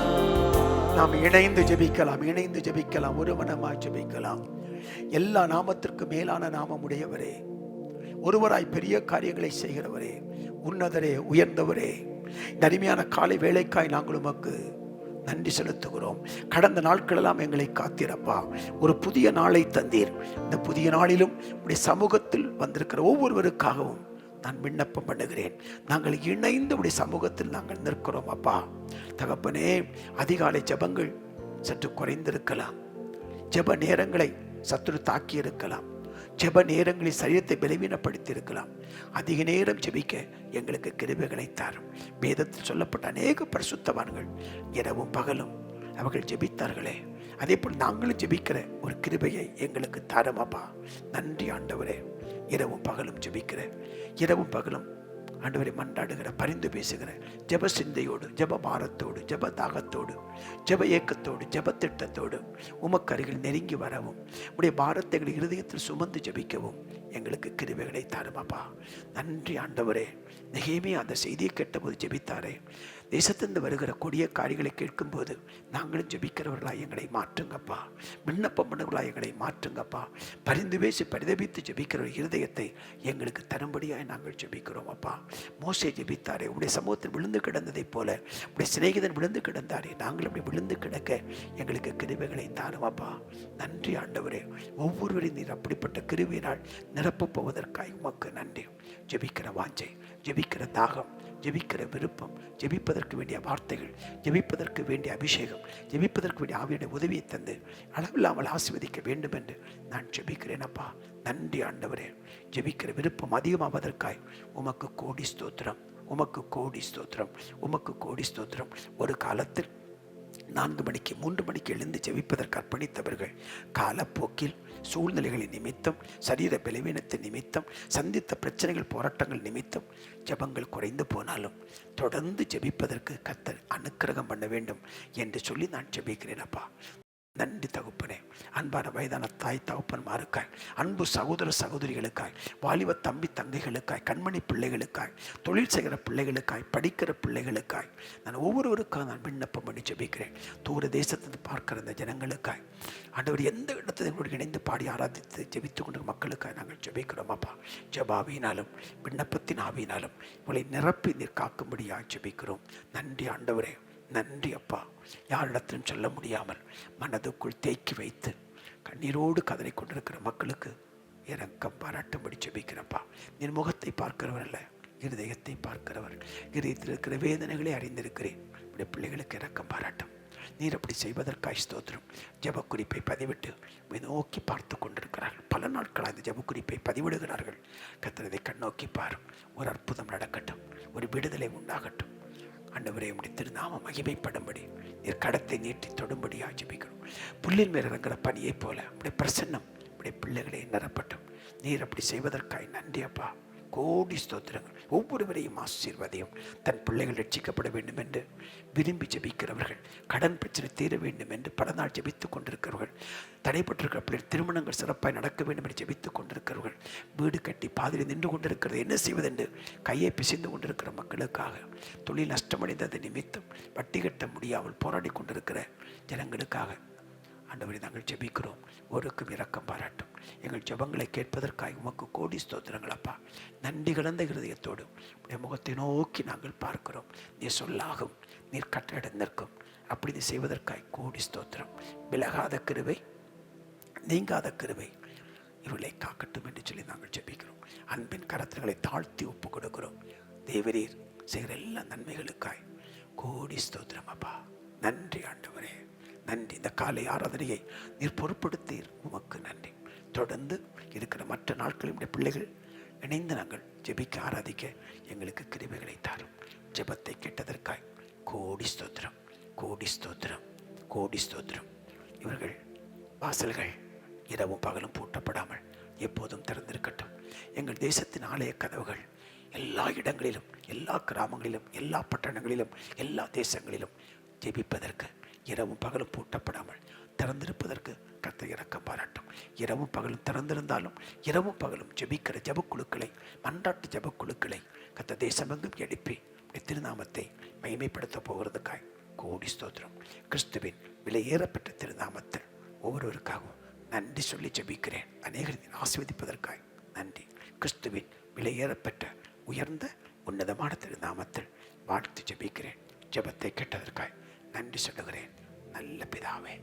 நாம் இணைந்து ஜெபிக்கலாம். இணைந்து ஜெபிக்கலாம். ஒரு மனமாய் ஜெபிக்கலாம். எல்லா நாமத்திற்கும் மேலான நாமம் உடையவரே, ஒருவராய் பெரிய காரியங்களை செய்கிறவரே, உன்னதரே, உயர்ந்தவரே, இந்த அருமையான காலை வேளைக்காய் நாங்கள் உமக்கு நன்றி செலுத்துகிறோம். கடந்த நாட்களெல்லாம் எங்களை காத்தீரப்பா. ஒரு புதிய நாளை தந்தீர். இந்த புதிய நாளிலும் உடைய சமூகத்தில் வந்திருக்கிற ஒவ்வொருவருக்காகவும் நான் விண்ணப்பம் பண்ணுகிறேன். நாங்கள் இணைந்து உடைய சமூகத்தில் நாங்கள் நிற்கிறோம் அப்பா. தகப்பனே, அதிகாலை ஜெபங்கள் சற்று குறைந்திருக்கலாம். ஜெப நேரங்களை சத்துரு தாக்கி இருக்கலாம். ஜெப நேரங்களில் சரீரத்தை பலவீனப்படுத்தி இருக்கலாம். அதிக நேரம் ஜெபிக்க எங்களுக்கு கிருபைகளை தாரும். வேதத்தில் சொல்லப்பட்ட அநேக பரிசுத்தவான்கள் இரவும் பகலும் அவர்கள் ஜெபித்தார்களே, அதே போல் நாங்களும் ஜெபிக்கிற ஒரு கிருபையை எங்களுக்கு தாரும் அப்பா. நன்றி ஆண்டவரே. இரவும் பகலும் ஜெபிக்கிற, இரவும் பகலும் ஆண்டவரை மன்றாடுகிற, பரிந்து பேசுகிற, ஜெப சிந்தையோடு, ஜெப பாரத்தோடு, ஜெப தாகத்தோடு, ஜெப ஏக்கத்தோடு, ஜெப திட்டத்தோடு உமக்கு அருகில் நெருங்கி வரவும், உடைய பாரத்தை எங்கள் இருதயத்தில் சுமந்து ஜெபிக்கவும் எங்களுக்கு கிருபைகளை தாருமாப்பா. நன்றி ஆண்டவரே. நெகேமியா அந்த செய்தியை கேட்டபோது ஜெபித்தாரே, தேசத்திலிருந்து வருகிற கொடிய காரியங்களை கேட்கும்போது நாங்களும் ஜெபிக்கிறவர்களாக எங்களை மாற்றுங்கப்பா. விண்ணப்பம் பண்ணவர்களாக எங்களை மாற்றுங்கப்பா. பரிந்து பேசி பரிதபித்து ஜெபிக்கிற இருதயத்தை எங்களுக்கு தரும்படியாக நாங்கள் ஜெபிக்கிறோம் அப்பா. மோசே ஜெபித்தாரே, உடைய சமூகத்தில் விழுந்து கிடந்ததைப் போல உடைய சிநேகிதன் விழுந்து கிடந்தாரே, நாங்கள் அப்படி விழுந்து கிடக்க எங்களுக்கு கிருபைகளை தாருமாப்பா. நன்றி ஆண்டவரே. ஒவ்வொருவரையும் நீர் அப்படிப்பட்ட கிருபையினால் நிரப்பப் போவதற்காக உமக்கு நன்றி. ஜெபிக்கிற வாஞ்சை, ஜெபிக்கிற தாகம், ஜெபிக்கிற விருப்பம், ஜெபிப்பதற்கு வேண்டிய வார்த்தைகள், ஜெபிப்பதற்கு வேண்டிய அபிஷேகம், ஜெபிப்பதற்கு வேண்டிய ஆவியுடைய உதவியை தந்து அளவில்லாமல் ஆசீர்வதிக்க வேண்டும் என்று நான் ஜெபிக்கிறேன் அப்பா. நன்றி ஆண்டவரே. ஜெபிக்கிற விருப்பம் அதிகமாவதற்காய் உமக்கு கோடி ஸ்தோத்திரம், உமக்கு கோடி ஸ்தோத்திரம், உமக்கு கோடி ஸ்தோத்திரம். ஒரு காலத்தில் 4 மணிக்கு 3 மணிக்கு எழுந்து ஜெபிப்பதற்கு அர்ப்பணித்தவர்கள் காலப்போக்கில் சூழ்நிலைகளின் நிமித்தம், சரீர பலவீனத்தின் நிமித்தம், சந்தித்த பிரச்சனைகள், போராட்டங்கள் நிமித்தம் ஜெபங்கள் குறைந்து போனாலும் தொடர்ந்து ஜெபிப்பதற்கு கர்த்தர் அனுக்கிரகம் பண்ண வேண்டும் என்று சொல்லி நான் ஜெபிக்கிறேன் அப்பா. நன்றி தகப்பனே. அன்பான வயதான தாய் தகப்பன்மாருக்காய், அன்பு சகோதர சகோதரிகளுக்காய், வாலிப தம்பி தங்கைகளுக்காய், கண்மணி பிள்ளைகளுக்காய், தொழில் செய்கிற பிள்ளைகளுக்காய், படிக்கிற பிள்ளைகளுக்காய், நான் ஒவ்வொருவருக்காக நான் விண்ணப்பம் பண்ணி ஜெபிக்கிறேன். தூர தேசத்தை பார்க்கிற இந்த ஜனங்களுக்காய், ஆண்டவர் எந்த இடத்துல எங்களோடு இணைந்து பாடி ஆராதித்து ஜெபித்து கொண்ட மக்களுக்காய் நாங்கள் ஜெபிக்கிறோம் அப்பா. ஜெபாவினாலும் விண்ணப்பத்தின் ஆவியினாலும் இவளை நிரப்பி நீர் காக்கும்படியாக ஜெபிக்கிறோம். நன்றி ஆண்டவரே, நன்றி அப்பா. யாரிடத்திலும் சொல்ல முடியாமல் மனதுக்குள் தேக்கி வைத்து கண்ணீரோடு கதறி கொண்டிருக்கிற மக்களுக்கு இரக்கம் பாராட்டும்படி ஜெபிக்கிறப்பா. நீர் முகத்தை பார்க்கிறவர் அல்ல, இருதயத்தை பார்க்கிறவர். இருதயத்தில் இருக்கிற வேதனைகளை அறிந்திருக்கிறேன். இப்படி பிள்ளைகளுக்கு இரக்கம் பாராட்டும். நீர் அப்படி செய்வதற்காய் ஸ்தோத்திரம். ஜெபக்குறிப்பை பதிவிட்டு நோக்கி பார்த்து கொண்டிருக்கிறார்கள். பல நாட்களாக இந்த ஜெபக்குறிப்பை பதிவிடுகிறார்கள். கர்த்தரை கண்ணோக்கி பாரும். ஒரு அற்புதம் நடக்கட்டும், ஒரு விடுதலை உண்டாகட்டும். ஆண்டவரே, உம்முடைய திருநாமம் மகிமைப்படும்படி நீர் கடத்தை நீட்டி தொடும்படியாக ஜெபிக்கிறோம். புல்லின் மேல் இறங்குற பனியை போல உம்முடைய பிரசன்னம் உம்முடைய பிள்ளைகளை நிரப்பட்டும். நீர் அப்படி செய்வதற்காய் நன்றி அப்பா. கோடி ஸ்தோத்திரங்கள். ஒவ்வொருவரையும் ஆசீர்வதியும். தன் பிள்ளைகள் ரட்சிக்கப்பட வேண்டும் என்று விரும்பி ஜெபிக்கிறவர்கள், கடன் பிரச்சனை தீர வேண்டும் என்று பல நாள் ஜெபித்துக் கொண்டிருக்கிறவர்கள், தடைப்பட்டிருக்கிற பிள்ளைகள் திருமணங்கள் சிறப்பாக நடக்க வேண்டும் என்று ஜெபித்துக் கொண்டிருக்கிறவர்கள், வீடு கட்டி பாதியில் நின்று கொண்டிருக்கிறது, என்ன செய்வதென்று கையை பிசைந்து கொண்டிருக்கிற மக்களுக்காக, தொழில் நஷ்டமடைந்தது நிமித்தம் வட்டி கட்ட முடியாமல் போராடி கொண்டிருக்கிற ஜனங்களுக்காக ஆண்டவரை நாங்கள் ஜெபிக்கிறோம். ஒருக்கும் இரக்கம் பாராட்டும். எங்கள் ஜெபங்களை கேட்பதற்காக உமக்கு கோடி ஸ்தோத்திரங்கள் அப்பா. நன்றி கலந்த இருதயத்தோடு உடைய முகத்தை நோக்கி நாங்கள் பார்க்கிறோம். நீர் சொல்லாகும், நீர் கட்டளை நிற்கும். அப்படி நீ செய்வதற்காக கோடி ஸ்தோத்திரம். விலகாத கிருபை, நீங்காத கிருபை இவர்களை காக்கட்டும் என்று சொல்லி நாங்கள் ஜெபிக்கிறோம். அன்பின் கரத்துகளை தாழ்த்தி ஒப்பு கொடுக்கிறோம். தேவரீர் செய்கிற எல்லா நன்மைகளுக்காய் கோடி ஸ்தோத்திரம் அப்பா. நன்றி ஆண்டவரே, நன்றி. இந்த காலை ஆராதனையை நீர் பொறுப்படுத்தீர், உமக்கு நன்றி. தொடர்ந்து இருக்கிற மற்ற நாட்களில் பிள்ளைகள் இணைந்து நாங்கள் ஜெபிக்க ஆராதிக்க எங்களுக்கு கிருபைகளை தாரும். ஜெபத்தை கேட்டதற்காய் கோடி ஸ்தோத்திரம், கோடி ஸ்தோத்திரம், கோடி ஸ்தோத்திரம். இவர்கள் வாசல்கள் இரவும் பகலும் பூட்டப்படாமல் எப்போதும் திறந்திருக்கட்டும். எங்கள் தேசத்தின் ஆலய கதவுகள் எல்லா இடங்களிலும், எல்லா கிராமங்களிலும், எல்லா பட்டணங்களிலும், எல்லா தேசங்களிலும் ஜெபிப்பதற்கு இரவும் பகலும் பூட்டப்படாமல் திறந்திருப்பதற்கு கர்த்தர் இரக்கம் பாராட்டும். இரவும் பகலும் திறந்திருந்தாலும் இரவும் பகலும் ஜெபிக்கிற ஜெபக்குழுக்களை, மன்றாட்டு ஜெபக்குழுக்களை கர்த்தர் தேசமெங்கும் எழுப்பி திருநாமத்தை மகிமைப்படுத்த போகிறதுக்காய் கோடி ஸ்தோத்திரம். கிறிஸ்துவின் விலையேறப்பட்ட திருநாமத்தில் ஒவ்வொருவருக்காகவும் நன்றி சொல்லி ஜெபிக்கிறேன். அநேகரின் ஆசீர்வதிப்பதற்காய் நன்றி. கிறிஸ்துவின் விலையேறப்பட்ட உயர்ந்த உன்னதமான திருநாமத்தில் வாழ்த்து ஜெபிக்கிறேன். ஜெபத்தை கேட்டதற்காய் நன்றி சொல்லுகிறேன். நல்ல பிதாவே,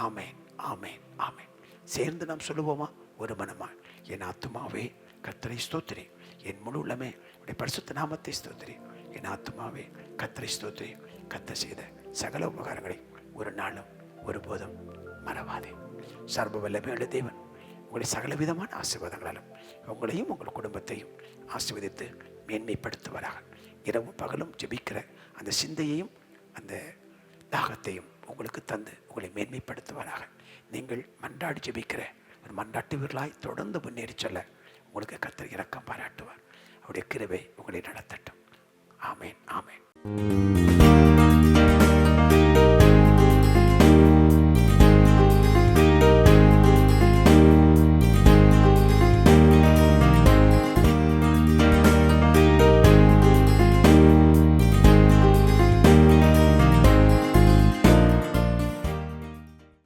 ஆமேன், ஆமேன், ஆமேன். சேர்ந்து நாம் சொல்லுவோமா? ஒரு மனமாய், என் ஆத்துமாவே கர்த்தரை ஸ்தோத்திரி, என் முழு உள்ளமே உடைய பரிசுத்த நாமத்தை ஸ்தோத்திரி. என் ஆத்துமாவே கர்த்தரை ஸ்தோத்திரி. கர்த்தர் செய்த சகல உபகாரங்களை ஒரு நாளும் ஒருபோதும் மறவாதே. சர்வ வல்லமையுள்ள தேவன் உங்களை சகல விதமான ஆசீர்வாதங்களாலும் உங்களையும் உங்கள் குடும்பத்தையும் ஆசீர்வதித்து மேன்மைப்படுத்துவாராக. இரவும் பகலும் ஜெபிக்கிற அந்த சிந்தையையும் அந்த தாகத்தையும் உங்களுக்கு தந்து உங்களை மேன்மைப்படுத்துவாராக. நீங்கள் மன்றாடி ஜெபிக்கிற ஒரு மன்றாட்டு வீரர்களாய் தொடர்ந்து முன்னேறி சொல்ல உங்களுக்கு கர்த்தர் இரக்கம் பாராட்டுவார். அவருடைய கிருபை உங்களை நடத்தட்டும். ஆமேன், ஆமேன்.